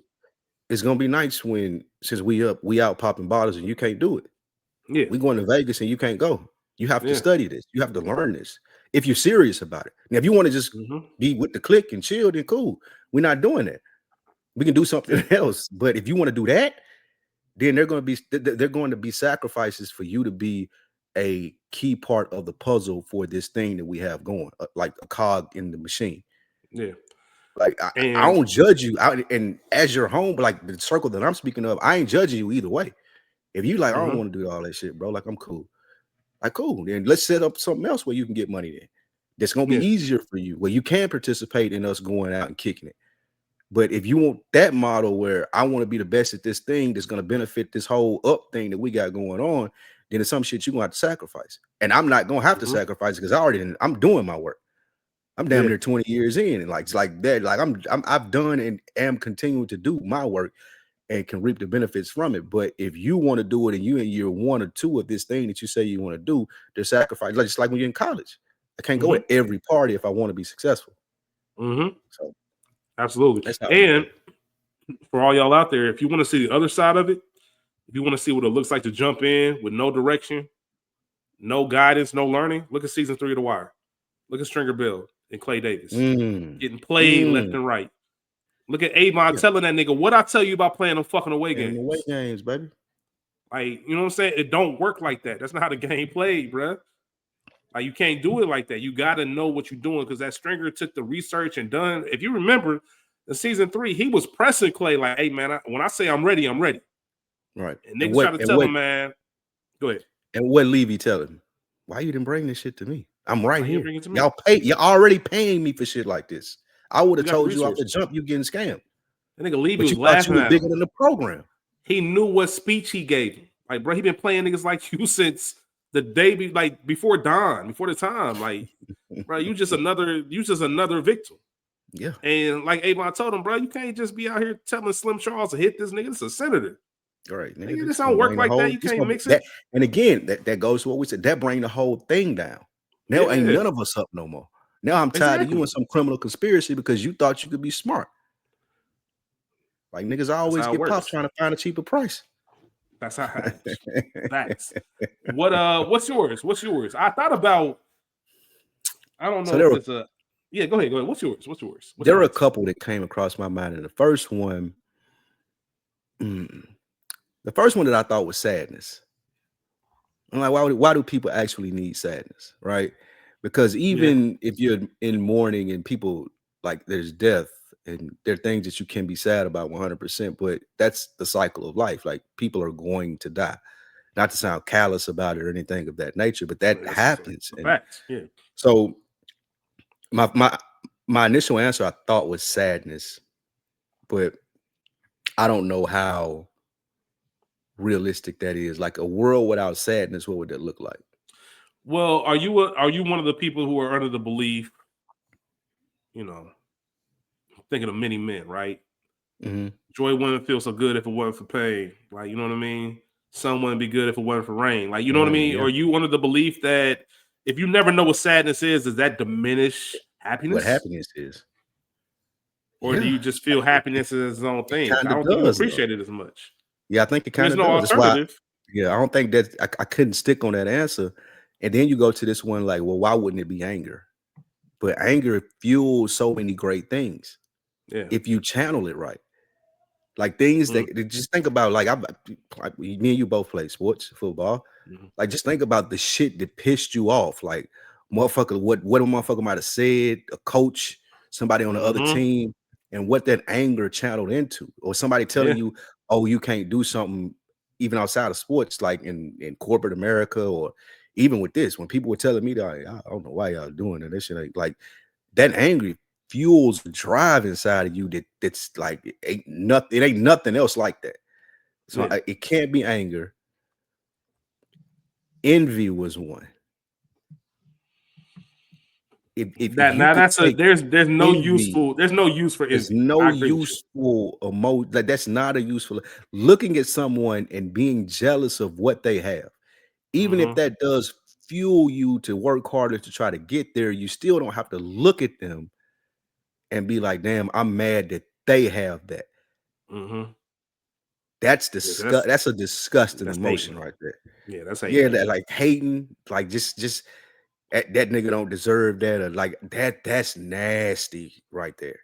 It's gonna be nice when since we out popping bottles and you can't do it. Yeah. We going to Vegas and you can't go. You have to Yeah. study this. You have to learn this if you're serious about it. Now, if you want to just Mm-hmm. be with the clique and chill, then cool. We're not doing that. We can do something Yeah. else. But if you want to do that, then they're going to be sacrifices for you to be a key part of the puzzle for this thing that we have going, like a cog in the machine. Yeah. Like I And don't judge you out and as your home, but like the circle that I'm speaking of, I ain't judging you either way. If you like, I don't mm-hmm. want to do all that shit, bro. Like I'm cool. Like, cool. Then let's set up something else where you can get money then. That's gonna be Yeah. easier for you, where you can participate in us going out and kicking it. But if you want that model where I want to be the best at this thing that's gonna benefit this whole up thing that we got going on, then it's some shit you're gonna have to sacrifice. And I'm not gonna have to Mm-hmm. sacrifice because I'm doing my work. I'm damn Yeah. near 20 years in, and like it's like that. Like I've done and am continuing to do my work and can reap the benefits from it. But if you want to do it and you in year 1 or 2 of this thing that you say you want to do, there's sacrifice. Like just like when you're in college. I can't go Mm-hmm. to every party if I want to be successful. Mm-hmm. So Absolutely. that's how I look at And it. For all y'all out there, if you want to see the other side of it, if you want to see what it looks like to jump in with no direction, no guidance, no learning, look at season 3 of The Wire. Look at Stringer Bell and Clay Davis Mm, getting played left mm. and right. Look at Avon Yeah, telling that nigga, what I tell you about playing them fucking away and the weight games. games, baby. Like, you know what I'm saying? It don't work like that. That's not how the game played, bruh. Like, you can't do it like that. You got to know what you're doing because that Stringer took the research and done. If you remember, in season 3, he was pressing Clay like, hey, man, when I say I'm ready, I'm ready. Right. And And niggas try what to and tell what him, man, go ahead. and what Levy telling him? Why you didn't bring this shit to me? I'm right Why you here. bring it to me? You're already paying me for shit like this. I would You have got the told you off the resources. jump you getting scammed. That nigga Levy But was you thought you laughing was at bigger him. than the program. He knew what speech he gave him. Like, bro, he been playing niggas like you since the day before dawn, before the time. Like, bro, you just another victim. Yeah. And like Avon told him, bro, you can't just be out here telling Slim Charles to hit this nigga. This is a senator. All right, nigga. Nigga, This this gonna don't work bring the like that. whole You this can't gonna mix it. that and again that goes to what we said. That bring the whole thing down. Now ain't Yeah, none of us up no more. Now I'm tired of you exactly. and some criminal conspiracy because you thought you could be smart. Like niggas That's always how it get puffed works. trying to find a cheaper price. That's how facts. What's yours? What's yours? I thought about, I don't So know if it's a yeah, go ahead. What's yours? What's yours? What's there your were a answer? couple that came across my mind. And mm, the first one that I thought was sadness. I'm like, why do people actually need sadness? Right? Because Yeah, even if you're in mourning and people like there's death and there are things that you can be sad about 100%, but that's the cycle of life. Like people are going to die. Not to sound callous about it or anything of that nature, but that that's just happens. a And fact. Yeah. so my initial answer I thought was sadness, but I don't know how realistic that is. Like a world without sadness, what would that look like? Well, are you one of the people who are under the belief, you know, thinking of many men, right? Mm-hmm. Joy wouldn't feel so good if it wasn't for pain. Like, you know what I mean? Sun wouldn't be good if it wasn't for rain. Like, you know what I Right, mean? yeah. Or you under the belief that if you never know what sadness is, does that diminish What happiness? happiness is. Or do Yeah, you just feel happiness is its own it thing? kind I of don't think you does though. appreciate it as much. Yeah, I think it kind There's of no does. That's why, alternative. yeah, I don't think that I couldn't stick on that answer. And then you go to this one like, well, why wouldn't it be anger? But anger fuels so many great things Yeah. if you channel it right. Like things Mm, that just think about, like me and you both play sports, football. mhm, Like just think about the shit that pissed you off. Like motherfucker, what a motherfucker might have said, a coach, somebody on the other mhm. team, and what that anger channeled into, or somebody telling Yeah. you, oh, you can't do something even outside of sports, like in corporate America, or even with this, when people were telling me that I don't know why y'all doing it. This shit ain't like that angry fuels the drive inside of you that's like it ain't nothing else like that. So Yeah. it can't be anger. Envy was one. If That you now could that's a take there's envy, no use for there's envy. no I agree with you. useful emotion. Like that's not a useful looking at someone and being jealous of what they have, even if Mhm, that does fuel you to work harder to try to get there, you still don't have to look at them and be like, damn, I'm mad that they have that. mhm. That's Yeah, that's a disgusting that's emotion hating. right there. Yeah, that's Yeah, hating. that like hating, like just that nigga don't deserve that, or like that's nasty right there.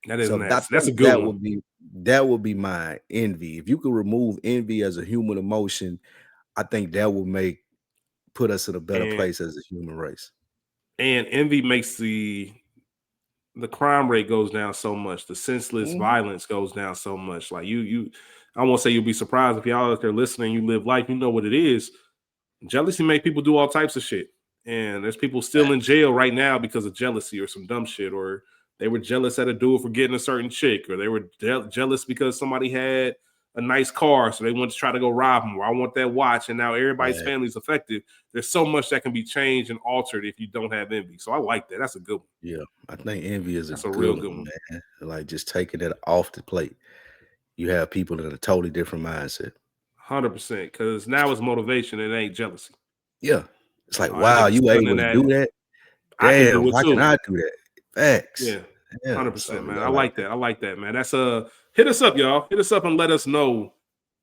That is So I nasty. That's a think good one. that would be my envy. If you could remove envy as a human emotion, I think that would put us in a better And place as a human race. envy makes the crime rate goes down so much. The senseless Mhm. violence goes down so much. Like I won't say you'll be surprised if y'all out there listening, you live life, you know what it is. Jealousy make people do all types of shit. And there's people still in Facts. jail right now because of jealousy or some dumb shit, or they were jealous at a dude for getting a certain chick, or they were jealous because somebody had a nice car, so they want to try to go rob them, or I want that watch, and now everybody's Right. family's affected. There's so much that can be changed and altered if you don't have envy. So I like that. That's a good one. Yeah. I think envy is a That's a good real good one, one. man. Like just taking it off the plate. You have people in a totally different mindset. 100%. Because now it's motivation. It ain't jealousy. Yeah. It's like, That wow, nigga's you were stunning able to that. do that. I can do Damn, it why can too. I do that? Facts. Yeah. Yeah. 100%, So man. yeah, I like like that. that. I like that, man. That's hit us up, y'all. Hit us up and let us know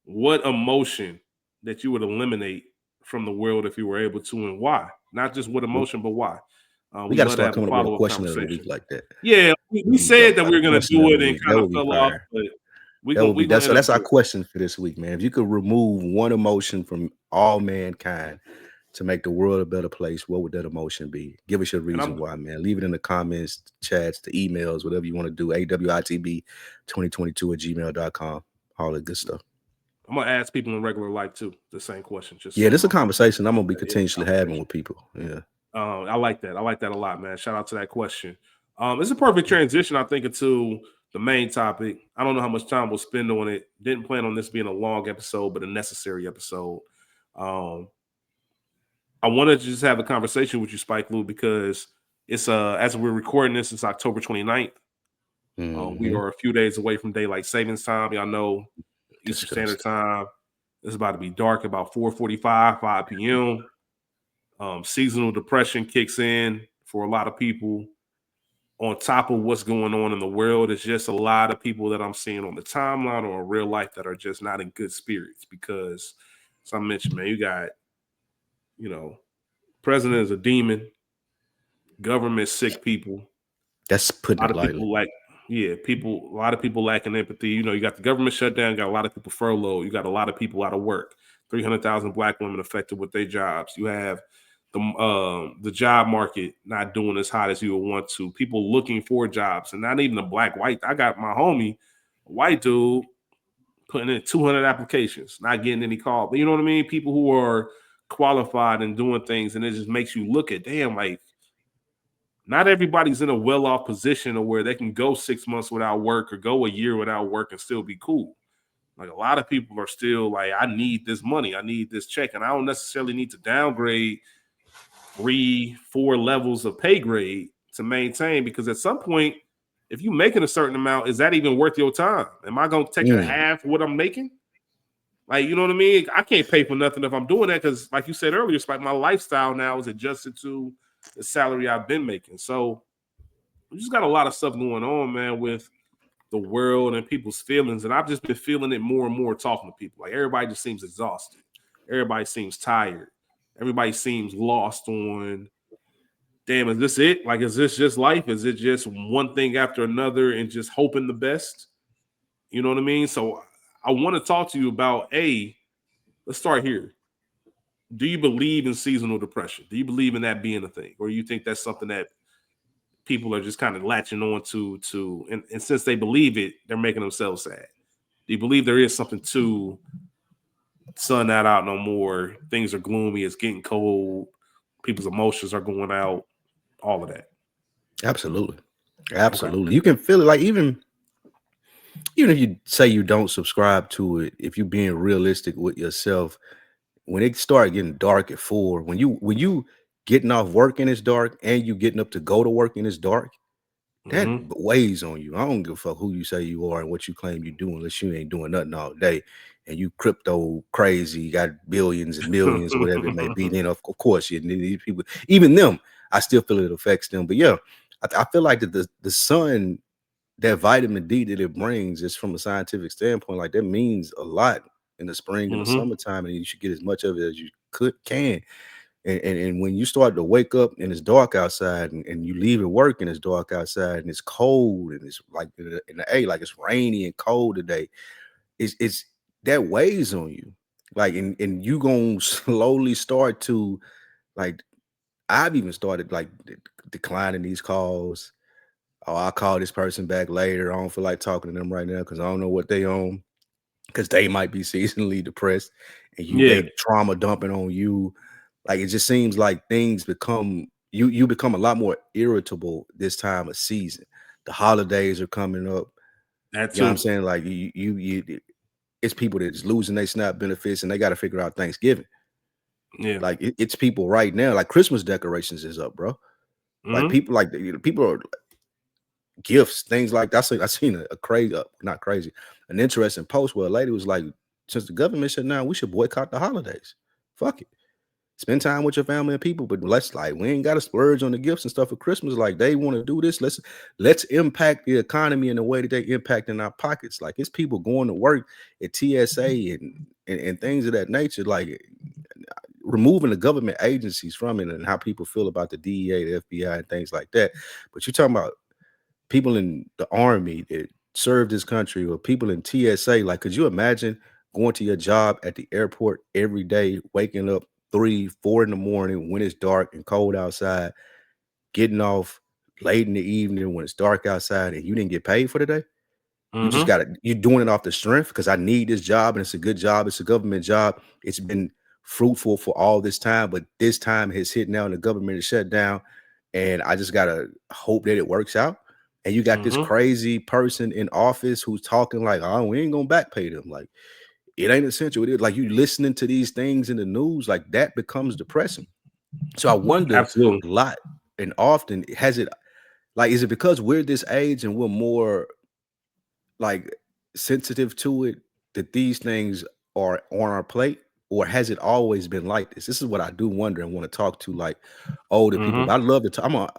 what emotion that you would eliminate from the world if you were able to, and why. Not just what emotion, but why. We We got to love to start have a coming up with a follow-up question of the week conversation. like that. Yeah, we That'd be dope. said that Like we a were gonna question do of it the and week. kind That of would be fell off, fire. but we That gonna would be we gonna end up that's our doing it. question for this week, man. If you could remove one emotion from all mankind to make the world a better place, what would that emotion be? Give us your And reason why, man. Leave it in the comments, chats, the emails, whatever you want to do. AWITB2022@gmail.com. All the good stuff. I'm gonna ask people in regular life too the same question. Just Yeah, so this is a my conversation I'm gonna be yeah, continuously having with people. Yeah. I like that. I like that a lot, man. Shout out to that question. It's a perfect transition, I think, into the main topic. I don't know how much time we'll spend on it. Didn't plan on this being a long episode, but a necessary episode. Um, I wanted to just have a conversation with you, Spike Lou, because it's as we're recording this, it's October 29th. We Mm-hmm. are a few days away from daylight savings time. Y'all know Eastern Standard Disgusting. Time. It's about to be dark about 4:45, 5 p.m. Seasonal depression kicks in for a lot of people. On top of what's going on in the world, it's just a lot of people that I'm seeing on the timeline or in real life that are just not in good spirits because, as I mentioned, man, you got, president is a demon, government sick people, That's a putting lot it of lightly. people a lot of people lacking empathy. You got the government shutdown, you got a lot of people furloughed, you got a lot of people out of work, 300,000 black women affected with their jobs. You have the job market not doing as hot as you would want to. People looking for jobs, and not even a black white. I got my homie, a white dude, putting in 200 applications, not getting any call. But you know what I mean? People who are qualified and doing things, and it just makes you look at, damn, like not everybody's in a well-off position of where they can go 6 months without work or go a year without work and still be cool. Like a lot of people are still like, I need this money, I need this check, and I don't necessarily need to downgrade 3-4 levels of pay grade to maintain, because at some point, if you're making a certain amount, is that even worth your time? Am I going to take a Mm. half what I'm making? Like, you know what I mean? I can't pay for nothing if I'm doing that because, like you said earlier, it's like my lifestyle now is adjusted to the salary I've been making. So we just got a lot of stuff going on, man, with the world and people's feelings. And I've just been feeling it more and more talking to people. Like everybody just seems exhausted. Everybody seems tired. Everybody seems lost on, damn, is this it? Like, is this just life? Is it just one thing after another and just hoping the best? You know what I mean? So I want to talk to you about, let's start here. Do you believe in seasonal depression? Do you believe in that being a thing? Or you think that's something that people are just kind of latching on to and since they believe it, they're making themselves sad? Do you believe there is something to sun not out no more? Things are gloomy, it's getting cold, people's emotions are going out, all of that. Absolutely. Okay. Absolutely. You can feel it like even if you say you don't subscribe to it, if you're being realistic with yourself, when it start getting dark at 4, when you getting off work and it's dark and you getting up to go to work and it's dark, that Mm-hmm. weighs on you. I don't give a fuck who you say you are and what you claim you do unless you ain't doing nothing all day and you crypto crazy, you got billions and millions, whatever it may be. Then of course you need these people, even them, I still feel it affects them. But yeah, I feel like that the sun, that vitamin D that it brings, is from a scientific standpoint, like that means a lot in the spring and the Mm-hmm. summertime, and you should get as much of it as you can. And when you start to wake up and it's dark outside, and you leave at work and it's dark outside and it's cold and it's like in the A, like it's rainy and cold today, it's that weighs on you. Like and you gonna slowly start to, like, I've even started like declining these calls. Oh, I'll call this person back later. I don't feel like talking to them right now because I don't know what they own. Because they might be seasonally depressed and Yeah, they trauma dumping on you. Like it just seems like things become, you become a lot more irritable this time of season. The holidays are coming up. that You know what I'm too. saying? Like it's people that's losing their SNAP benefits and they got to figure out Thanksgiving. Yeah. Like it's people right now. Like Christmas decorations is up, bro. Like Mm-hmm. people, like people are gifts, things like that. I seen a crazy, not crazy, an interesting post where a lady was like, since the government shut down, we should boycott the holidays. Fuck it. Spend time with your family and people, but let's like we ain't got to splurge on the gifts and stuff for Christmas. Like they want to do this. Let's impact the economy in the way that they impact in our pockets. Like it's people going to work at TSA and things of that nature. Like removing the government agencies from it and how people feel about the DEA, the FBI, and things like that. But you're talking about people in the army that serve this country or people in TSA. Like, could you imagine going to your job at the airport every day, waking up 3, 4 in the morning when it's dark and cold outside, getting off late in the evening when it's dark outside and you didn't get paid for the day? You just Mm-hmm. got to, you're doing it off the strength because I need this job and it's a good job. It's a government job. It's been fruitful for all this time, but this time has hit now and the government is shut down. And I just got to hope that it works out. And you got this Mm-hmm. crazy person in office who's talking like, oh, we ain't going to back pay them. Like, it ain't essential. It is like you listening to these things in the news, like that becomes depressing. So I wonder Absolutely. a lot and often has it like, is it because we're this age and we're more like sensitive to it that these things are on our plate, or has it always been like this? This is what I do wonder and want to talk to like older people. Mm-hmm. But I'd love to I'm gonna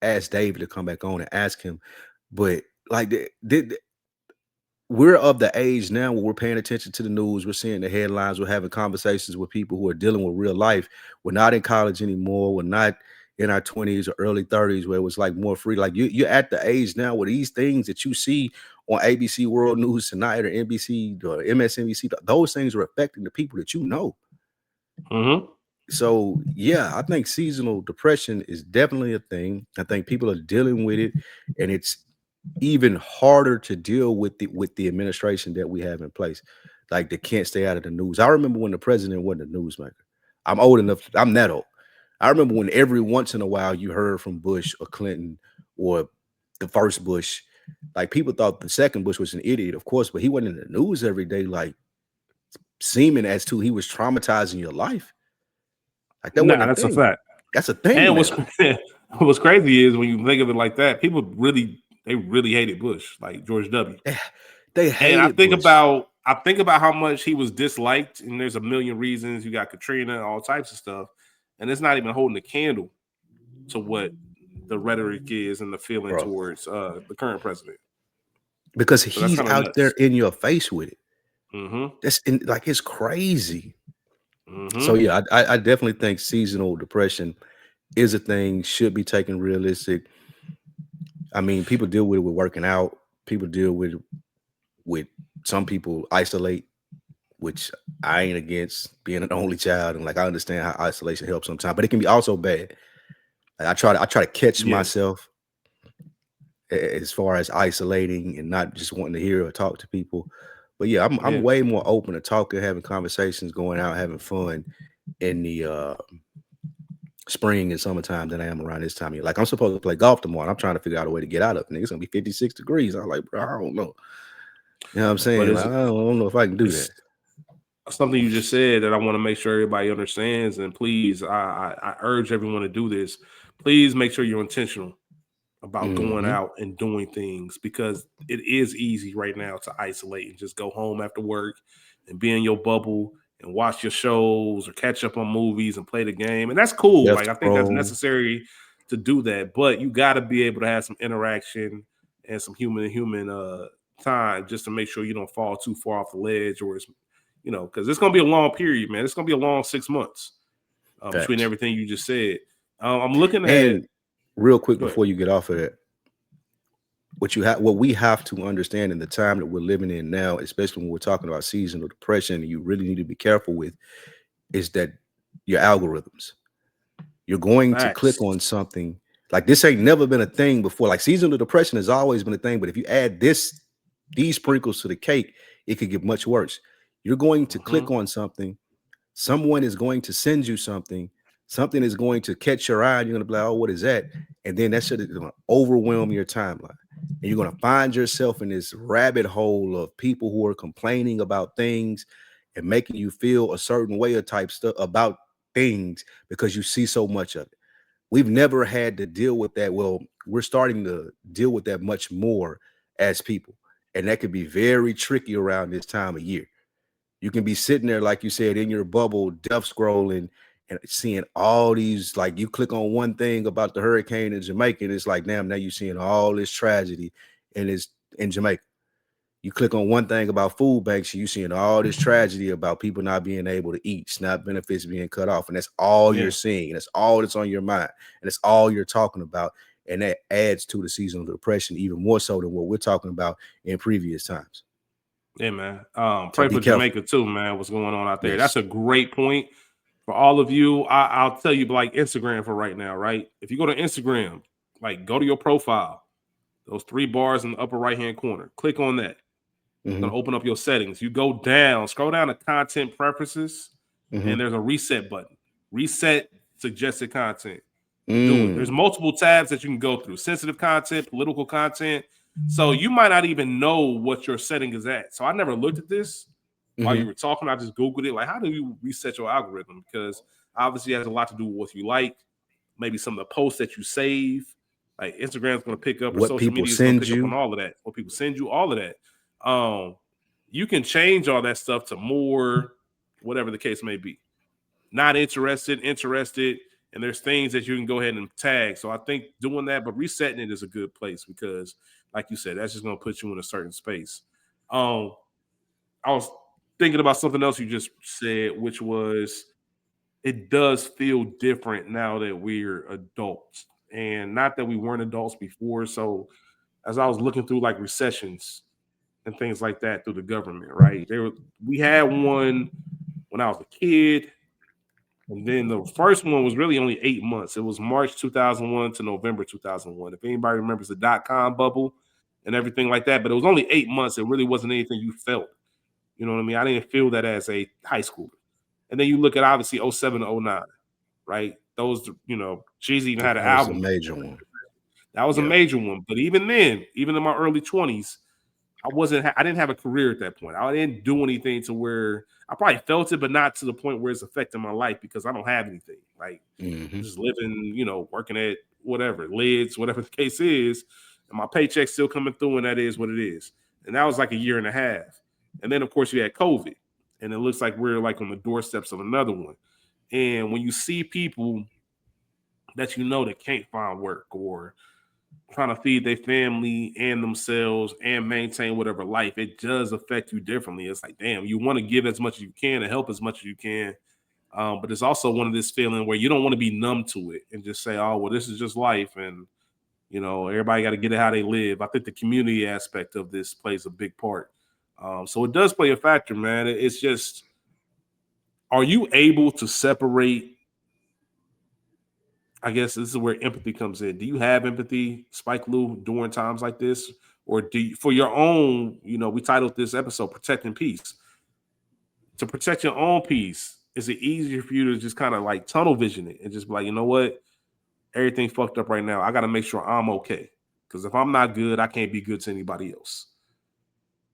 ask David to come back on and ask him. But like we're of the age now where we're paying attention to the news, we're seeing the headlines, we're having conversations with people who are dealing with real life. We're not in college anymore, we're not in our 20s or early 30s where it was like more free. Like you're at the age now where these things that you see on ABC World News tonight or NBC or MSNBC, those things are affecting the people that you know. Mm-hmm. So yeah, I think seasonal depression is definitely a thing. I think people are dealing with it, and it's even harder to deal with the administration that we have in place. Like they can't stay out of the news. I remember when the president wasn't a newsmaker. I'm old enough. I'm that old. I remember when every once in a while you heard from Bush or Clinton or the first Bush. Like people thought the second Bush was an idiot, of course, but he wasn't in the news every day, like seeming as to he was traumatizing your life. Like that Nah, wasn't a that's a thing. fact. That's a thing And now. what's crazy is when you think of it like that, people really hated Bush, like George W. They, they And hated Bush. I think about how much he was disliked, and there's a million reasons. You got Katrina, all types of stuff, and it's not even holding a candle to what the rhetoric is and the feeling Bro, towards the current president. because So that's he's kind of out there nuts. in your face with it. Mm-hmm. Like it's crazy. So Mm-hmm. yeah, I definitely think seasonal depression is a thing, should be taken realistic. I mean, people deal with it with working out. People deal with some people isolate, which I ain't against being an only child, and like I understand how isolation helps sometimes, but it can be also bad. Like, I try to catch Yeah. myself as far as isolating and not just wanting to hear or talk to people. But yeah, I'm Yeah. way more open to talking, having conversations, going out, having fun in the spring and summertime than I am around this time of year. Like I'm supposed to play golf tomorrow, and I'm trying to figure out a way to get out of it. Nigga, it's gonna be 56 degrees. I'm like, bro, I don't know. You know what I'm But saying? Like, I don't know if I can do that. it's something you just said that I want to make sure everybody understands. And please, I urge everyone to do this. Please make sure you're intentional about going Hmm. out and doing things, because it is easy right now to isolate and just go home after work and be in your bubble and watch your shows or catch up on movies and play the game. And that's cool. Death Like I think that's scroll. necessary to do that, but you got to be able to have some interaction and some human to human time just to make sure you don't fall too far off the ledge, or it's because it's gonna be a long period, man. It's gonna be a long 6 months between Facts. everything you just said. I'm looking at. And real quick Go ahead. before you get off of that, what we have to understand in the time that we're living in now, especially when we're talking about seasonal depression, you really need to be careful with is that your algorithms. You're going to click Facts. on something like this ain't never been a thing before. Like seasonal depression has always been a thing, but if you add these sprinkles to the cake, it could get much worse. You're going to Mm-hmm. click on something, someone is going to send you something, something is going to catch your eye, and you're going to be like, oh, what is that? And then that shit is going to overwhelm your timeline. And you're going to find yourself in this rabbit hole of people who are complaining about things and making you feel a certain way of type stuff about things because you see so much of it. We've never had to deal with that. Well, we're starting to deal with that much more as people. And that could be very tricky around this time of year. You can be sitting there, like you said, in your bubble, death scrolling, and seeing all these, like, you click on one thing about the hurricane in Jamaica, and it's like, damn, now you're seeing all this tragedy, and it's in Jamaica. You click on one thing about food banks, and you seeing all this tragedy about people not being able to eat, SNAP benefits being cut off, and that's all you're Yeah. seeing, and that's all that's on your mind, and that's all you're talking about, and that adds to the seasonal depression even more so than what we're talking about in previous times. Yeah, man. So Pray be for careful. Jamaica too, man. What's going on out there? Yes. That's a great point for all of you. I'll tell you, like Instagram for right now, right? If you go to Instagram, like go to your profile, those three bars in the upper right hand corner, click on that. It's Hmm. gonna open up your settings. You go down, scroll down to content preferences, Hmm. and there's a reset button. Reset suggested content. Do it. There's Mm. multiple tabs that you can go through: sensitive content, political content. So you might not even know what your setting is at. So I never looked at this while you Hmm. were talking. I just Googled it. Like, how do you reset your algorithm? Because obviously it has a lot to do with what you like, maybe some of the posts that you save. Like Instagram's going to pick up, or What social people media is going to send pick up on you. all of that. What people send you, all of that. You can change all that stuff to more, whatever the case may be. Not interested, interested, and there's things that you can go ahead and tag. So I think doing that, but resetting it is a good place because, like you said, that's just going to put you in a certain space. Um, I was thinking about something else you just said, which was it does feel different now that we're adults, and not that we weren't adults before. So as I was looking through like recessions and things like that through the government, right? We had one when I was a kid. And then the first one was really only 8 months. It was March 2001 to November 2001. If anybody remembers the .com bubble and everything like that, but it was only 8 months. It really wasn't anything you felt. You know what I mean? I didn't feel that as a high schooler. And then you look at obviously '07 to '09, right? Those, Jeezy even had an That was a album. major one. That was a Yeah. major one. But even then, even in my early 20s, I didn't have a career at that point. I didn't do anything to where I probably felt it, but not to the point where it's affecting my life because I don't have anything. Like I'm Hmm. just living, working at whatever, lids, whatever the case is, and my paycheck's still coming through, and that is what it is. And that was like a year and a half. And then of course you had COVID. And it looks like we're like on the doorsteps of another one. And when you see people that that can't find work or trying to feed their family and themselves and maintain whatever life, it does affect you differently. It's like, damn, you want to give as much as you can and help as much as you can. But it's also one of this feeling where you don't want to be numb to it and just say, oh, well, this is just life. And, everybody got to get it how they live. I think the community aspect of this plays a big part. So it does play a factor, man. It's just, are you able to separate? I guess this is where empathy comes in. Do you have empathy, Spike Lee, during times like this? Or do you, for your own, we titled this episode Protecting Peace. To protect your own peace, is it easier for you to just kind of like tunnel vision it and just be like, you know what? Everything fucked up right now. I got to make sure I'm okay. Because if I'm not good, I can't be good to anybody else.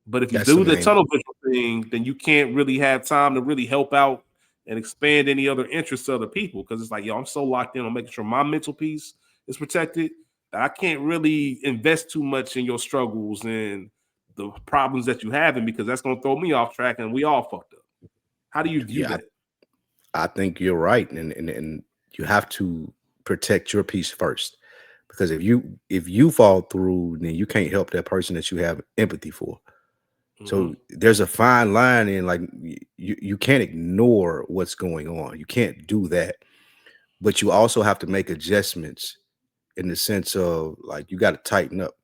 But if you That's the do the main. tunnel vision thing, then you can't really have time to really help out and expand any other interests to other people. Because it's like, yo, I'm so locked in on making sure my mental peace is protected that I can't really invest too much in your struggles and the problems that you having because that's gonna throw me off track and we all fucked up. How do you view Yeah, that? I think you're right, and you have to protect your peace first, because if you fall through, then you can't help that person that you have empathy for. Mm-hmm. So there's a fine line in, like, you can't ignore what's going on. You can't do that, but you also have to make adjustments in the sense of, like, you got to tighten up.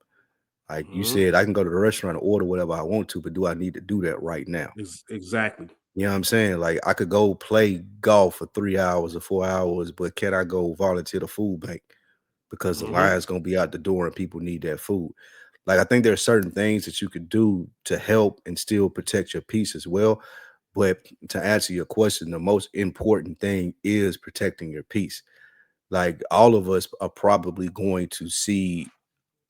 Like you Mm-hmm. said, I can go to the restaurant and order whatever I want to, but do I need to do that right now? Exactly. You know what I'm saying? Like, I could go play golf for 3 hours or 4 hours, but can I go volunteer the food bank because the Mm-hmm. line's gonna be out the door and people need that food? Like, I think there are certain things that you could do to help and still protect your peace as well. But to answer your question, the most important thing is protecting your peace. Like, all of us are probably going to see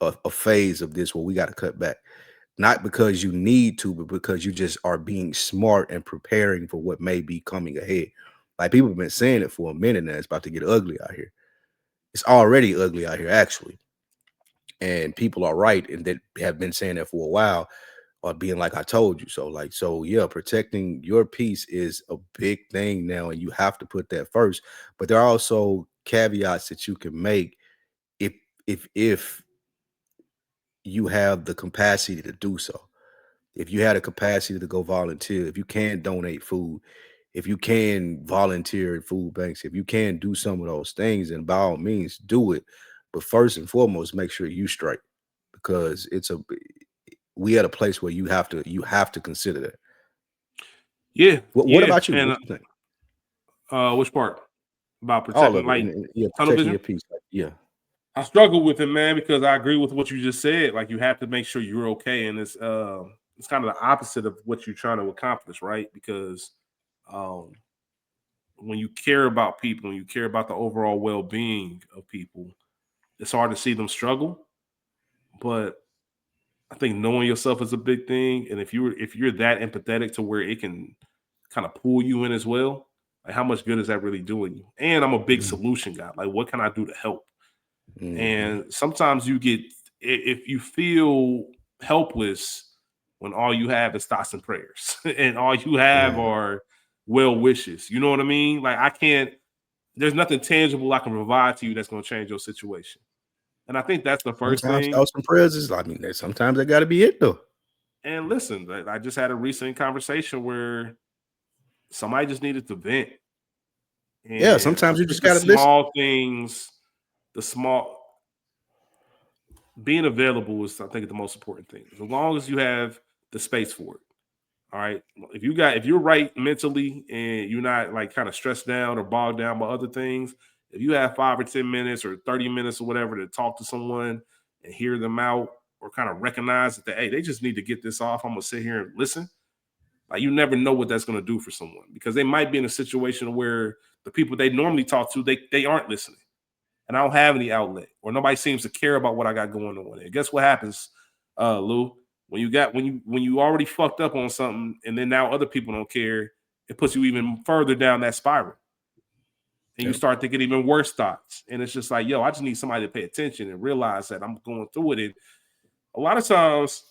a phase of this where we got to cut back, not because you need to, but because you just are being smart and preparing for what may be coming ahead. Like, people have been saying it for a minute now. It's about to get ugly out here. It's already ugly out here, actually. And people are right, and that have been saying that for a while. or being like I told you so. Like, so yeah, protecting your peace is a big thing now, and you have to put that first. But there are also caveats that you can make if if you have the capacity to do so. If you had a capacity to go volunteer, if you can donate food, if you can volunteer at food banks, if you can do some of those things, then by all means do it. But first and foremost, make sure you straight, because we at a place where you have to consider that. Yeah, What yeah. about you? And What you think? which part about All protecting, of it, like and yeah, tunnel protecting vision? your peace. Like, yeah. I struggle with it, man, because I agree with what you just said. Like, you have to make sure you're okay, and it's kind of the opposite of what you're trying to accomplish, right? Because um, when you care about people, when you care about the overall well-being of people, it's hard to see them struggle. But I think knowing yourself is a big thing, and if you're that empathetic to where it can kind of pull you in as well, like how much good is that really doing you? And I'm a big Mhm. solution guy. Like, what can I do to help? Mhm. And sometimes you get, if you feel helpless when all you have is thoughts and prayers and all you have Right. are well wishes. You know what I mean? Like, I can't, there's nothing tangible I can provide to you that's going to change your situation. And I think that's the first Sometimes thing. thoughts and prayers is, I mean, sometimes that got to be it though. And listen, I just had a recent conversation where somebody just needed to vent. Yeah, And I sometimes you think just the got to listen. small things, the small, being available is, I think, the most important thing. As long as you have the space for it. All right. If you're right mentally and you're not like kind of stressed down or bogged down by other things, if you have 5 or 10 minutes or 30 minutes or whatever to talk to someone and hear them out, or kind of recognize that hey, they just need to get this off. I'm gonna sit here and listen. Like, you never know what that's gonna do for someone, because they might be in a situation where the people they normally talk to, they aren't listening, and I don't have any outlet, or nobody seems to care about what I got going on. And guess what happens, Lou? When you already fucked up on something, and then now other people don't care, it puts you even further down that spiral, and you Yep. start thinking even worse thoughts. And it's just like, yo, I just need somebody to pay attention and realize that I'm going through it. And a lot of times,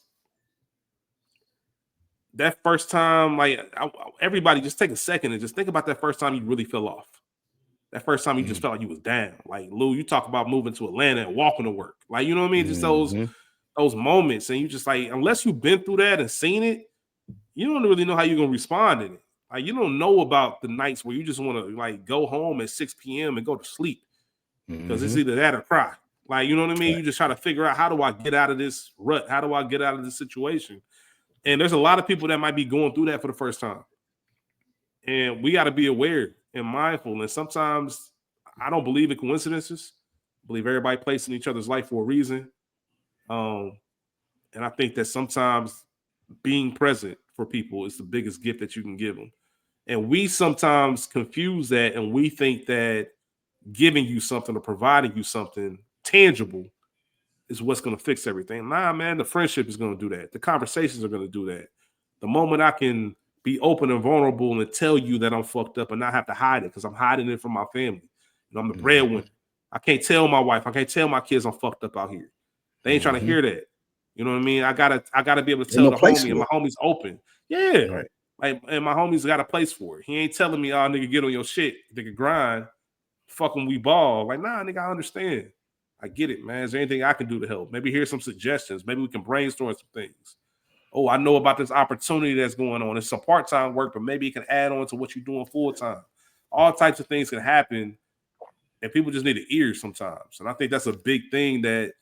that first time, like, everybody just take a second and just think about that first time you really fell off. That first time you just Mhm. felt like you was down. Like, Lou, you talk about moving to Atlanta and walking to work. Like, you know what I mean? Just Mhm. those moments. And you just like, unless you've been through that and seen it, you don't really know how you're gonna respond to it. Like, you don't know about the nights where you just want to like go home at 6 p.m. and go to sleep because it's Mhm. either that or cry. Like, you know what I mean? Right. You just try to figure out, how do I get out of this rut? How do I get out of this situation? And there's a lot of people that might be going through that for the first time. And we got to be aware and mindful. And sometimes I don't believe in coincidences. I believe everybody placed in each other's life for a reason. Um, and I think that sometimes being present for people is the biggest gift that you can give them. And we sometimes confuse that, and we think that giving you something or providing you something tangible is what's going to fix everything. Nah, man, the friendship is going to do that. The conversations are going to do that. The moment I can be open and vulnerable and tell you that I'm fucked up and not have to hide it, because I'm hiding it from my family. I'm the Mhm. breadwinner. I can't tell my wife, I can't tell my kids I'm fucked up out here. They ain't trying to Mhm. hear that. You know what I mean? I gotta be able to Ain't tell no the place homie, and for my it. homie's open. Yeah. Right. Like, and my homie's got a place for it. He ain't telling me, oh, nigga, get on your shit, nigga, grind. Fucking we ball. Like, nah, nigga, I understand. I get it, man. Is there anything I can do to help? Maybe here's some suggestions. Maybe we can brainstorm some things. Oh, I know about this opportunity that's going on. It's some part-time work, but maybe it can add on to what you're doing full-time. All types of things can happen, and people just need an ear sometimes. And I think that's a big thing, that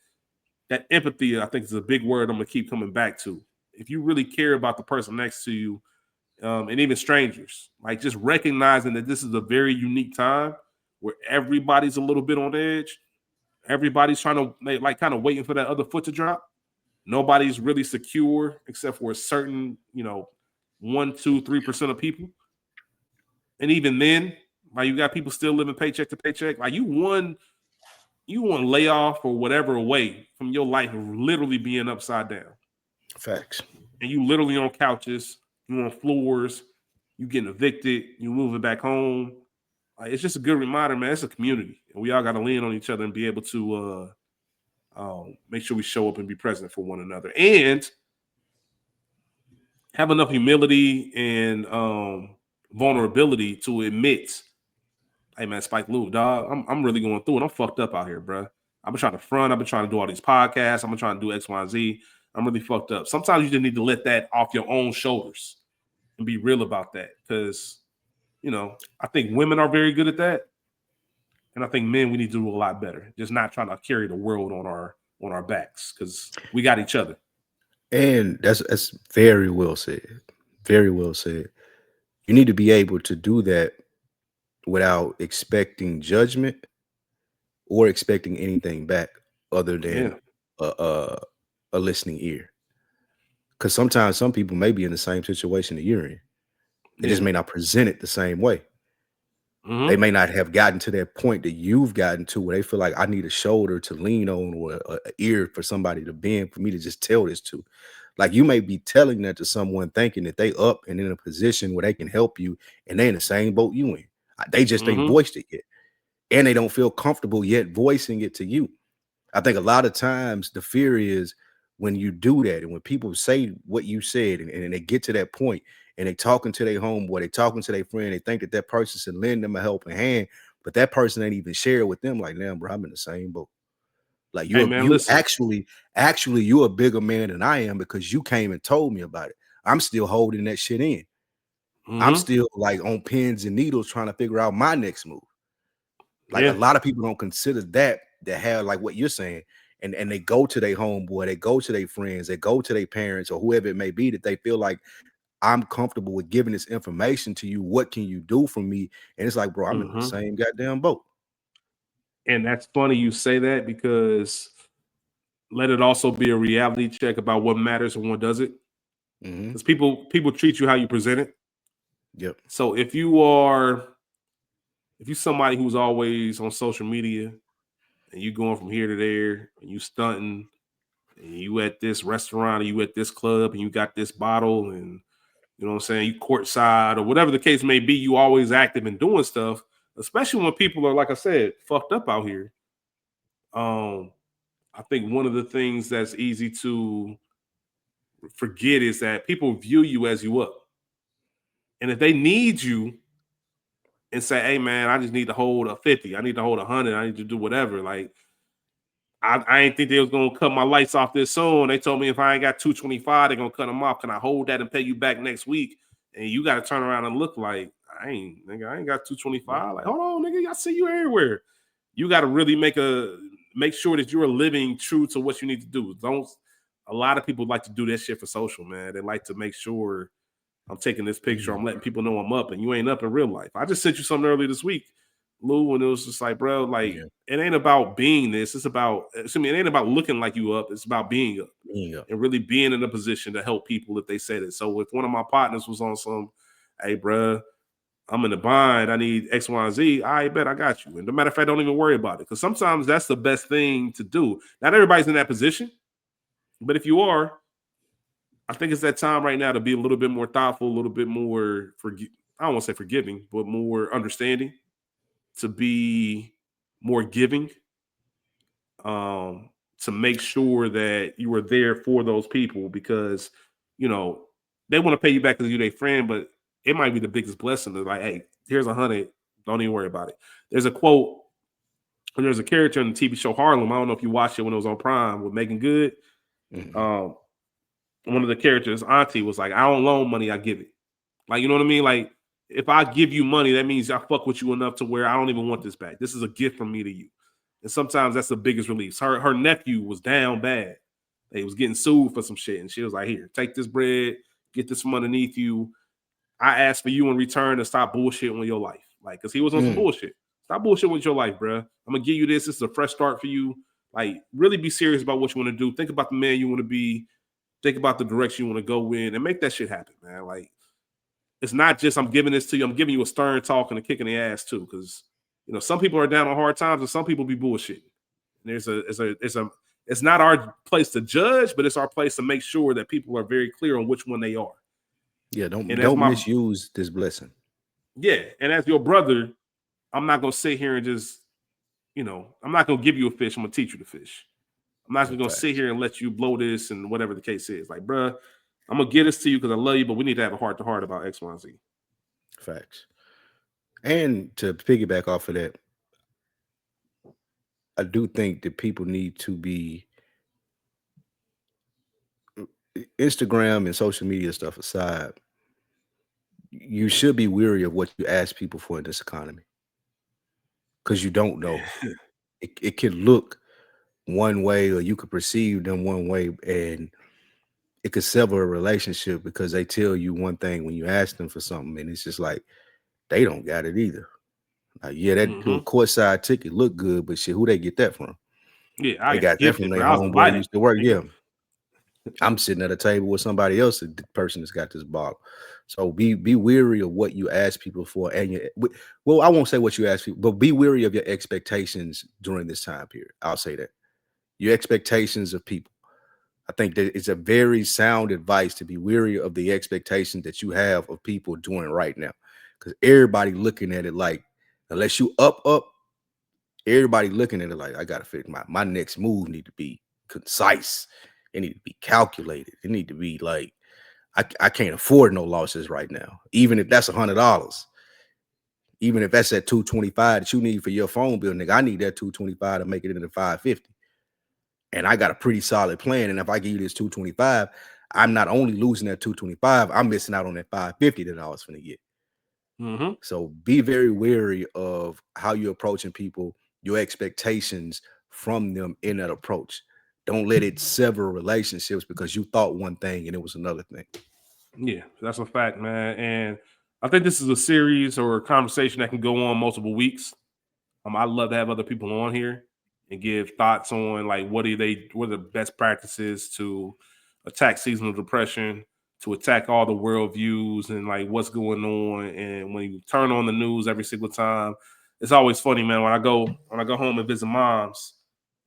empathy, I think, is a big word I'm gonna keep coming back to. If you really care about the person next to you, and even strangers, like, just recognizing that this is a very unique time where everybody's a little bit on edge. Everybody's trying to, like, kind of waiting for that other foot to drop. Nobody's really secure except for a certain, 1, 2, 3% of people. And even then, like, you got people still living paycheck to paycheck. Like, you want layoff or whatever away from your life literally being upside down. Facts. And you literally on couches, you on floors, you getting evicted, you moving back home. Like, it's just a good reminder, man. It's a community, and we all got to lean on each other and be able to make sure we show up and be present for one another. And have enough humility and vulnerability to admit, hey man, Spike Lou, dog, I'm really going through it. I'm fucked up out here, bro. I've been trying to front. I've been trying to do all these podcasts. I've been trying to do X, Y, and Z. I'm really fucked up. Sometimes you just need to let that off your own shoulders and be real about that. Because, I think women are very good at that. And I think men, we need to do a lot better. Just not trying to carry the world on our backs, because we got each other. And that's very well said. Very well said. You need to be able to do that without expecting judgment or expecting anything back other Yeah. than a listening ear. Because sometimes some people may be in the same situation that you're in. They Yeah. just may not present it the same way. They Mm-hmm. may not have gotten to that point that you've gotten to where they feel like I need a shoulder to lean on or a ear for somebody to bend for me to just tell this to. Like you may be telling that to someone thinking that they up and in a position where they can help you and they in the same boat you in. They just ain't Mm-hmm. voiced it yet. And they don't feel comfortable yet voicing it to you. I think a lot of times the fear is when you do that and when people say what you said and they get to that point and they talking to their homeboy, they talking to their friend, they think that that person should lend them a helping hand, but that person ain't even share with them like, damn, bro, I'm in the same boat. Like Hey you, man, you listen. actually, you're a bigger man than I am because you came and told me about it. I'm still holding that shit in. I'm Mm-hmm. still like on pins and needles trying to figure out my next move. Like a Yeah. lot of people don't consider that have like what you're saying, and they go to their homeboy, they go to their friends, they go to their parents or whoever it may be that they feel like I'm comfortable with giving this information to you. What can you do for me? And it's like, bro, I'm in the Mm-hmm. same goddamn boat. And that's funny you say that, because let it also be a reality check about what matters and what doesn't. Hmm. Because people treat you how you present it. Yep. So if you somebody who's always on social media and you going from here to there and you stunting and you at this restaurant or you at this club and you got this bottle and you know what I'm saying, you courtside or whatever the case may be, you always active and doing stuff, especially when people are, like I said, fucked up out here. Um, I think one of the things that's easy to forget is that people view you as you up. And if they need you and say, hey man, I just need to hold a 50, I need to hold 100, I need to do whatever. Like I ain't think they was gonna cut my lights off this soon. They told me if I ain't got 225, they're gonna cut them off. Can I hold that and pay you back next week? And you gotta turn around and look like I ain't got Yep. 225. Like, hold on, nigga, I see you everywhere. You gotta really make sure that you are living true to what you need to do. Don't A lot of people like to do that shit for social, man. They like to make sure I'm taking this picture. Mhm. I'm letting people know I'm up, and you ain't up in real life. I just sent you something earlier this week, Lou, and it was just like, bro, like Yeah. it ain't about being this. It's about, it ain't about looking like you up. It's about being up Yeah. and really being in a position to help people if they said it. So if one of my partners was on some, hey, bro, I'm in a bind, I need X, Y, and Z, I bet I got you. And no matter of fact, don't even worry about it. Because sometimes that's the best thing to do. Not everybody's in that position, but if you are, I think it's that time right now to be a little bit more thoughtful, a little bit more I don't want to say forgiving, but more understanding, to be more giving, um, to make sure that you are there for those people, because you know they want to pay you back because you're their friend, but it might be the biggest blessing to like, hey, here's 100, don't even worry about it. There's a quote, and there's a character in the TV show Harlem. I don't know if you watched it when it was on Prime with Megan Good. Hmm. Um, One of the characters, Auntie, was like, I don't loan money, I give it. Like, you know what I mean? Like, if I give you money, that means I fuck with you enough to where I don't even want this back. This is a gift from me to you. And sometimes that's the biggest release. Her nephew was down bad. He was getting sued for some shit. And she was like, here, take this bread, get this from underneath you. I asked for you in return to stop bullshitting with your life. Like, because he was on some Mm. bullshit. Stop bullshitting with your life, bro. I'm going to give you this. This is a fresh start for you. Like, really be serious about what you want to do. Think about the man you want to be. Think about the direction you want to go in and make that shit happen, man. Like, it's not just I'm giving this to you. I'm giving you a stern talk and a kick in the ass too, because some people are down on hard times and some people be bullshitting. And it's not our place to judge, but it's our place to make sure that people are very clear on which one they are. Yeah. Don't And as don't my misuse this blessing. yeah, and as your brother, I'm not gonna sit here and just I'm not gonna give you a fish. I'm gonna teach you to fish. I'm not Yeah, just gonna sit facts. here and let you blow this and whatever the case is. Like, bruh, I'm gonna get this to you because I love you, but we need to have a heart to heart about X, Y, and Z. Facts. And to piggyback off of that, I do think that people need to be Instagram and social media stuff aside. You should be weary of what you ask people for in this economy because you don't know. It could look one way or you could perceive them one way, and it could sever a relationship because they tell you one thing when you ask them for something, and it's just like they don't got it either. Like, yeah, that Mm-hmm. courtside ticket look good, but shit, who they get that from? Yeah, They I got got that from gifted, their bro. I was homeboy that invited. used to work. Nigga. Yeah, I'm sitting at a table with somebody else, the person that's got this bottle. So be weary of what you ask people for, and well, I won't say what you ask people, but be weary of your expectations during this time period. I'll say that your expectations of people. I think that it's a very sound advice to be weary of the expectations that you have of people doing right now, because everybody looking at it like, unless you up, everybody looking at it like, I gotta figure my next move need to be concise. It need to be calculated. It need to be like, I can't afford no losses right now, even if that's $100. Even if that's at 225 that you need for your phone bill, nigga, I need that 225 to make it into 550. And I got a pretty solid plan. And if I give you this 225, I'm not only losing that 225, I'm missing out on that 550 that I was finna get. Mm-hmm. So be very wary of how you're approaching people, your expectations from them in that approach. Don't let it sever relationships because you thought one thing and it was another thing. Yeah, that's a fact, man. And I think this is a series or a conversation that can go on multiple weeks. I love to have other people on here and give thoughts on like what are the best practices to attack seasonal depression, to attack all the worldviews and like what's going on. And when you turn on the news every single time, it's always funny, man. When I go home and visit moms,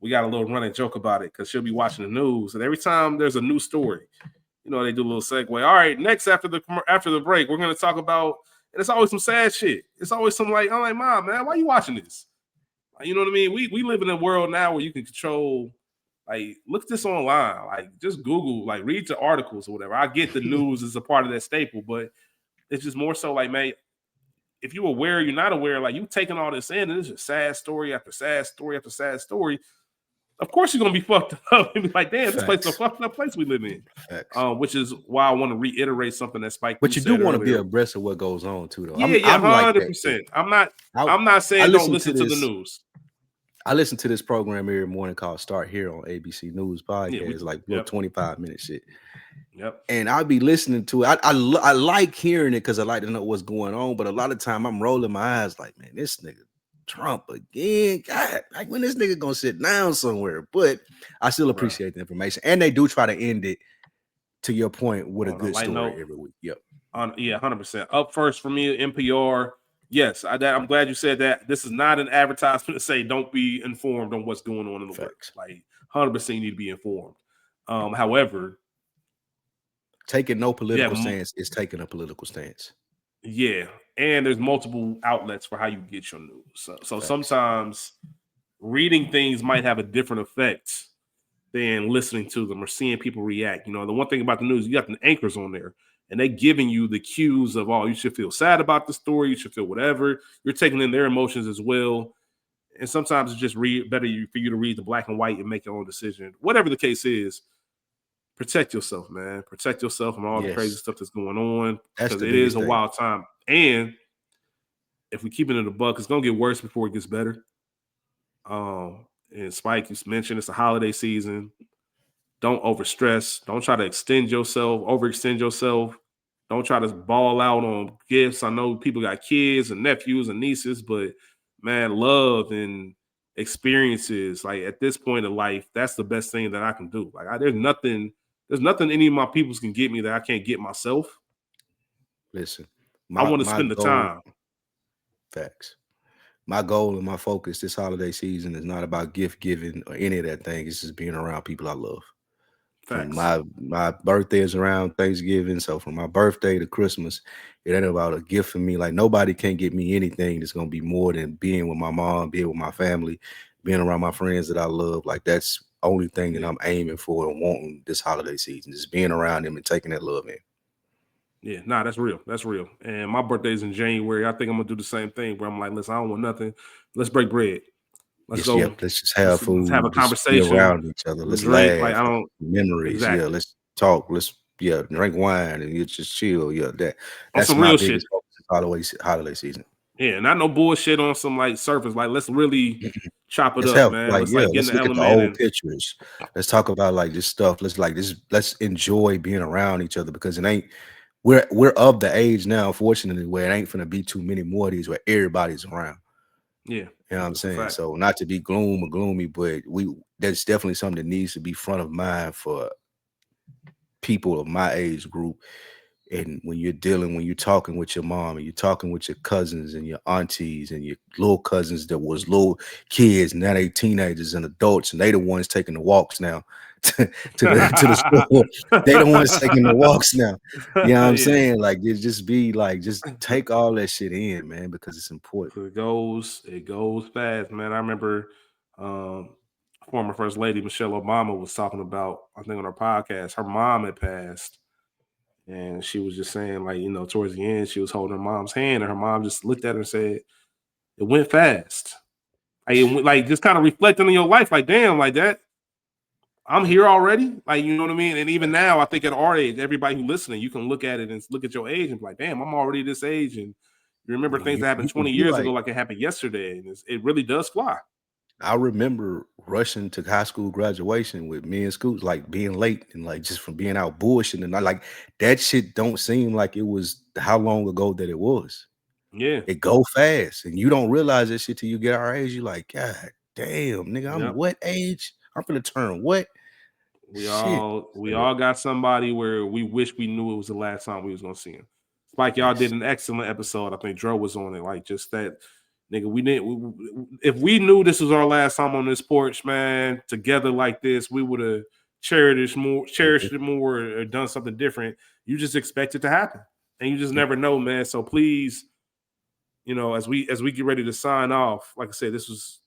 we got a little running joke about it because she'll be watching the news, and every time there's a new story, they do a little segue. All right, next after the break, we're gonna talk about, and it's always some sad shit. It's always some like, I'm like, Mom, man, why are you watching this? You know what I mean? We live in a world now where you can control. Like, look at this online. Like, just Google, like, read the articles or whatever. I get the news is a part of that staple, but it's just more so like, man, if you're aware, you're not aware, like, you taking all this in, and it's just sad story after sad story after sad story. Of course, you're gonna be fucked up and be like, damn, this place is a Facts. fucked up place we live in. Facts. Which is why I want to reiterate something that Spike But Lee you do said want to be earlier. abreast of what goes on too, though. Yeah, yeah, I'm like that. 100%. I, I'm not I saying don't listen to listen to the this. news. I listen to this program every morning called Start Here on ABC News Yeah, podcast, like little yep, 25-minute shit. yep. And I'll be listening to it. I like hearing it because I like to know what's going on. But a lot of time I'm rolling my eyes like, man, this nigga Trump again. God, like when this nigga gonna sit down somewhere? But I still Right. appreciate the information. And they do try to end it, to your point, with a On a good light story note, every week. Yep. yeah, 100%. Up first for me, NPR. Yes, I'm glad you said that. This is not an advertisement to say don't be informed on what's going on in the world. Facts. Like 100%, you need to be informed. However, Taking no political yeah, stance is taking a political stance. yeah, and there's multiple outlets for how you get your news. So Facts. sometimes reading things might have a different effect than listening to them or seeing people react. The one thing about the news, you got the anchors on there, and they giving you the cues of, oh, you should feel sad about the story, you should feel whatever. You're taking in their emotions as well. And sometimes it's just better for you to read the black and white and make your own decision. Whatever the case is, protect yourself, man. Protect yourself from all the crazy Yes. stuff that's going on That's because the it is biggest a thing. wild time. And if we keep it in the buck, it's gonna get worse before it gets better. And Spike, you mentioned it's a holiday season. Don't overstress. Don't try to overextend yourself. Don't try to ball out on gifts. I know people got kids and nephews and nieces, but man, love and experiences, like at this point of life, that's the best thing that I can do. Like there's nothing any of my peoples can get me that I can't get myself. Listen, I my want to my spend the goal. time. Facts. My goal and my focus this holiday season is not about gift giving or any of that thing. It's just being around people I love. From Facts. my birthday is around Thanksgiving, so from my birthday to Christmas, it ain't about a gift for me. Like nobody can get me anything that's gonna be more than being with my mom, being with my family, being around my friends that I love. Like only thing that Yeah. I'm aiming for and wanting this holiday season. Just being around them and taking that love in. Yeah, nah, that's real. That's real. And my birthday's in January. I think I'm gonna do the same thing. Where I'm like, listen, I don't want nothing. Let's break bread. Let's Yes, yep. go. Let's just have Let's have a food. Just be conversation. around each other. Let's Let's drink. Like laugh. I don't Memories. Yeah. exactly Let's talk. Let's drink wine and you just chill. Yeah, on that's some my real shit. biggest focus this holiday season. Yeah, not no bullshit on some like surface. Like let's really chop it Let's up, have man. like Let's like get in let's the look at the element old and pictures. Let's talk about like this stuff. Let's enjoy being around each other because it ain't we're of the age now, unfortunately, where it ain't gonna be too many more of these where everybody's around. yeah, You know what I'm that's a saying? fact. So not to be gloom or gloomy, but that's definitely something that needs to be front of mind for people of my age group. And when you're talking with your mom and you're talking with your cousins and your aunties and your little cousins that was little kids, now they teenagers and adults, and they the ones taking the walks now to the store. They the ones taking the walks now. You know what I'm Yeah, saying? Like it just be like, just take all that shit in, man, because it's important. it goes fast, man. I remember former First Lady Michelle Obama was talking about, I think on her podcast, her mom had passed. And she was just saying, like, towards the end, she was holding her mom's hand, and her mom just looked at her and said, "It went fast." Like just kind of reflecting on your life, like, damn, like that. I'm here already, like you know what I mean. And even now, I think at our age, everybody who listening, you can look at it and look at your age and be like, "Damn, I'm already this age." And you remember things that happened You can 20 be years ago, like, like it happened yesterday, and it really does fly. I remember rushing to high school graduation with me and Scoots, like being late and like just from being out bullshitting. And I like that shit don't seem like it was how long ago that it was. Yeah, It go fast and you don't realize that shit till you get our age. You like, God damn, nigga, I'm yep. what age? I'm gonna turn what? We Shit. all we So, all got somebody where we wish we knew it was the last time we was gonna see him. Like y'all did yes. an excellent episode. I think Dro was on it. Like just that nigga. We didn't. If we knew this was our last time on this porch, man, together like this, we would have cherished Mhm. it more, or done something different. You just expect it to happen, and you just never know, man. So please, as we get ready to sign off, like I said, this was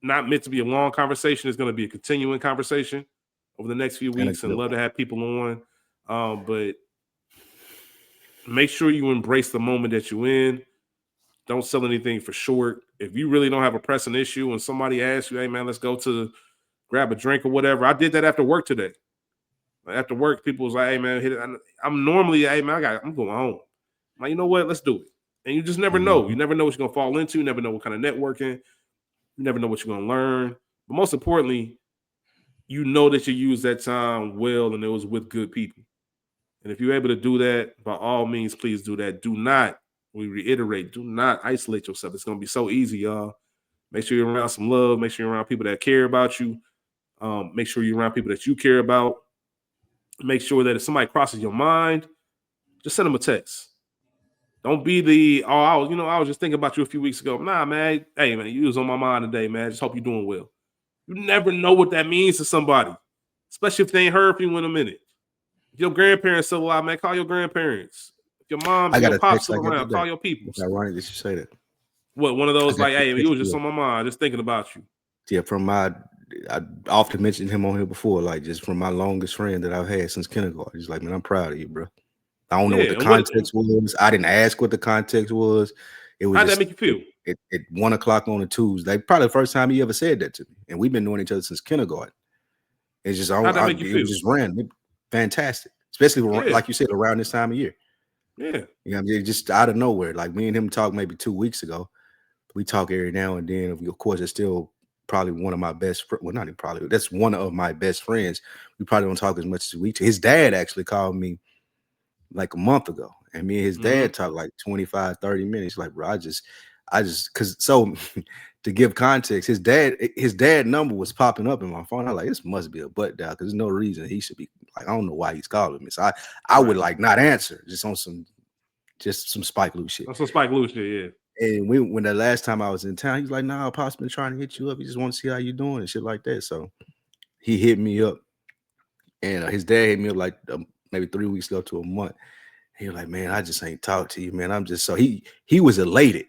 not meant to be a long conversation. It's going to be a continuing conversation over the next few And a weeks, and good love one. to have people on. But make sure you embrace the moment that you're in. Don't sell anything for short. If you really don't have a pressing issue and somebody asks you, hey man, let's go to grab a drink or whatever. I did that after work today. After work, people was like, hey man, hit it. I'm normally, hey man, I'm going home. I'm like, you know what? Let's do it. And you just never know. You Mhm. never know what you're gonna fall into. You never know what kind of networking. You never know what you're gonna learn. But most importantly, you know that you use that time well and it was with good people. And if you're able to do that, by all means, please do that. Do not, we reiterate, do not isolate yourself. It's going to be so easy, y'all. Make sure you're around some love. Make sure you're around people that care about you. Make sure you're around people that you care about. Make sure that if somebody crosses your mind, just send them a text. Don't be I was just thinking about you a few weeks ago. Nah, man. Hey, man, you was on my mind today, man. Just hope you're doing well. You never know what that means to somebody, especially if they ain't heard from you in a minute. If your grandparents still alive, man, call your grandparents. If your I moms, got your a pops text still like that around, today. call your It's peoples. ironic that you say that. What, one of I those got like, the hey, you text. was just on my mind, just thinking about you. Yeah, I often mentioned him on here before, like just from my longest friend that I've had since kindergarten. He's like, man, I'm proud of you, bro. I don't know what Yeah, the and what context was. I didn't ask what the context was. It was how'd that just make you feel? at 1 o'clock on a Tuesday, probably the first time he ever said that to me. And we've been knowing each other since kindergarten. It's just How'd that make you it was feel? just random, fantastic, especially Yeah, like you said around this time of year. yeah. You know, what I mean? Just out of nowhere. Like me and him talked maybe 2 weeks ago. We talk every now and then. Of course, it's still probably one of my best friends. Well, not even probably. That's one of my best friends. We probably don't talk as much as we. His dad actually called me like a month ago, and me and his Mm-hmm. dad talked like 25, 30 minutes. Like, bro, I just because so to give context, his dad number was popping up in my phone. I was like, this must be a butt dial because there's no reason he should be like, I don't know why he's calling me. So I would Right. like not answer just on some Spike Lee shit. That's some Spike Lee shit, yeah. And when the last time I was in town, he's like, nah, Pop's been trying to hit you up. He just want to see how you doing and shit like that. So he hit me up, and his dad hit me up like maybe 3 weeks ago to a month. He was like, man, I just ain't talked to you, man. I'm just so he was elated.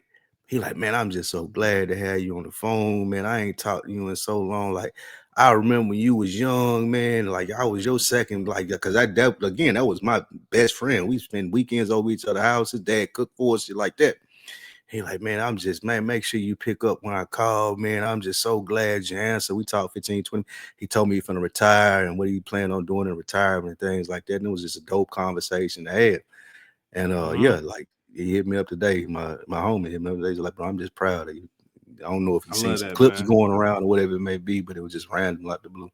He like, man, I'm just so glad to have you on the phone, man. I ain't talked to you in so long. Like, I remember when you was young, man. Like I was your second, like because that again, that was my best friend. We spend weekends over each other's house. His dad cooked for us, shit like that. He like, man, I'm just, man, make sure you pick up when I call, man. I'm just so glad you answered. We talked 15, 20. He told me he's gonna retire and what he plan on doing in retirement and things like that. And it was just a dope conversation to have. And yeah, like he hit me up today. My homie hit me up today. He's like, bro, I'm just proud of you. I don't know if I he's seen love some that, clips man. going around or whatever it may be, but it was just random like the blue.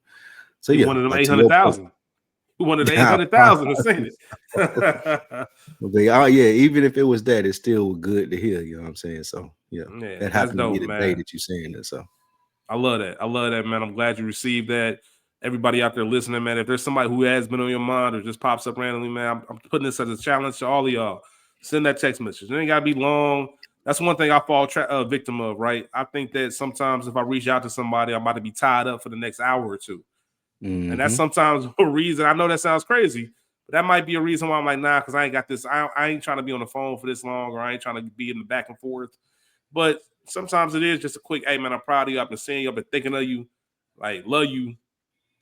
So You yeah, wanted them like to your point. 800,000. You wanted 800,000 to say it. Yeah, even if it was that, it's still good to hear. You know what I'm saying? So yeah, Yeah, that that's happened to me dope, today man. that you're saying that. So I love that. I love that, man. I'm glad you received that. Everybody out there listening, man. If there's somebody who has been on your mind or just pops up randomly, man, I'm putting this as a challenge to all of y'all. Send that text message. It ain't gotta be long. That's one thing I fall victim of, right? I think that sometimes if I reach out to somebody, I'm about to be tied up for the next hour or two. And that's sometimes a reason. I know that sounds crazy, but that might be a reason why I'm like, nah, because I ain't got this. I ain't trying to be on the phone for this long, or I ain't trying to be in the back and forth. But sometimes it is just a quick, hey man, I'm proud of you. I've been seeing you, I've been thinking of you, like love you.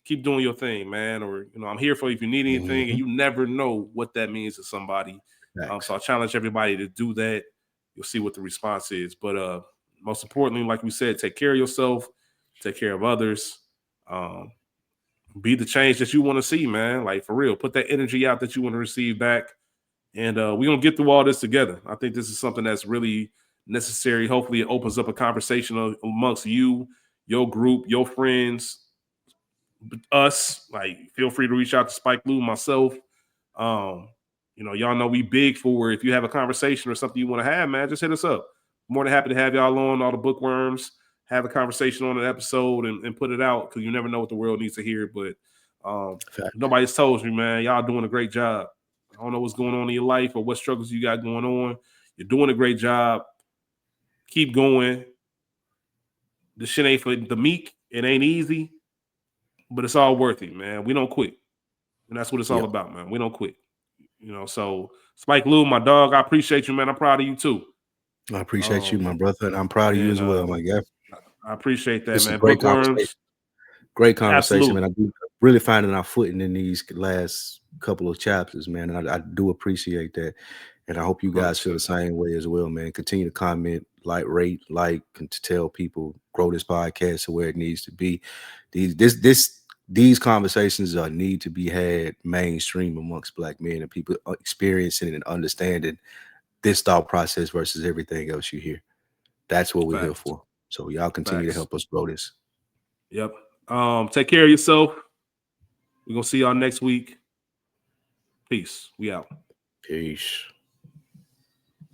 Keep doing your thing, man. Or I'm here for you if you need anything, and you never know what that means to somebody. So Facts. I challenge everybody to do that. You'll see what the response is. But most importantly, like we said, take care of yourself, take care of others. Um, be the change that you want to see, man. Like for real, put that energy out that you want to receive back. And we're going to get through all this together. I think this is something that's really necessary. Hopefully, it opens up a conversation amongst you, your group, your friends, us. Like, feel free to reach out to Spike Lou, myself. Um, y'all know we big for if you have a conversation or something you want to have, man, just hit us up. More than happy to have y'all on, all the bookworms, have a conversation on an episode and put it out because you never know what the world needs to hear. But Facts. nobody's told you, man, y'all doing a great job. I don't know what's going on in your life or what struggles you got going on. You're doing a great job. Keep going. The shit ain't for the meek. It ain't easy, but it's all worth it, man. We don't quit. And that's what it's all Yep. about, man. We don't quit. So Spike Lou, my dog, I appreciate you, man. I'm proud of you too. I appreciate you, Um, my brother, and I'm proud of you and as well, my guy. I appreciate that, This is a man. great conversation. Bookworms, Great conversation, man. absolutely. I do really finding our footing in these last couple of chapters, man. And I do appreciate that. And I hope you guys feel the 100%. same way as well, man. Continue to comment, rate, and to tell people, grow this podcast to where it needs to be. These conversations need to be had mainstream amongst Black men and people experiencing and understanding this thought process versus everything else you hear. That's what we're here Facts. for. So y'all continue to Facts. help us grow this. Yep. Take care of yourself. We're gonna see y'all next week. Peace. We out. Peace.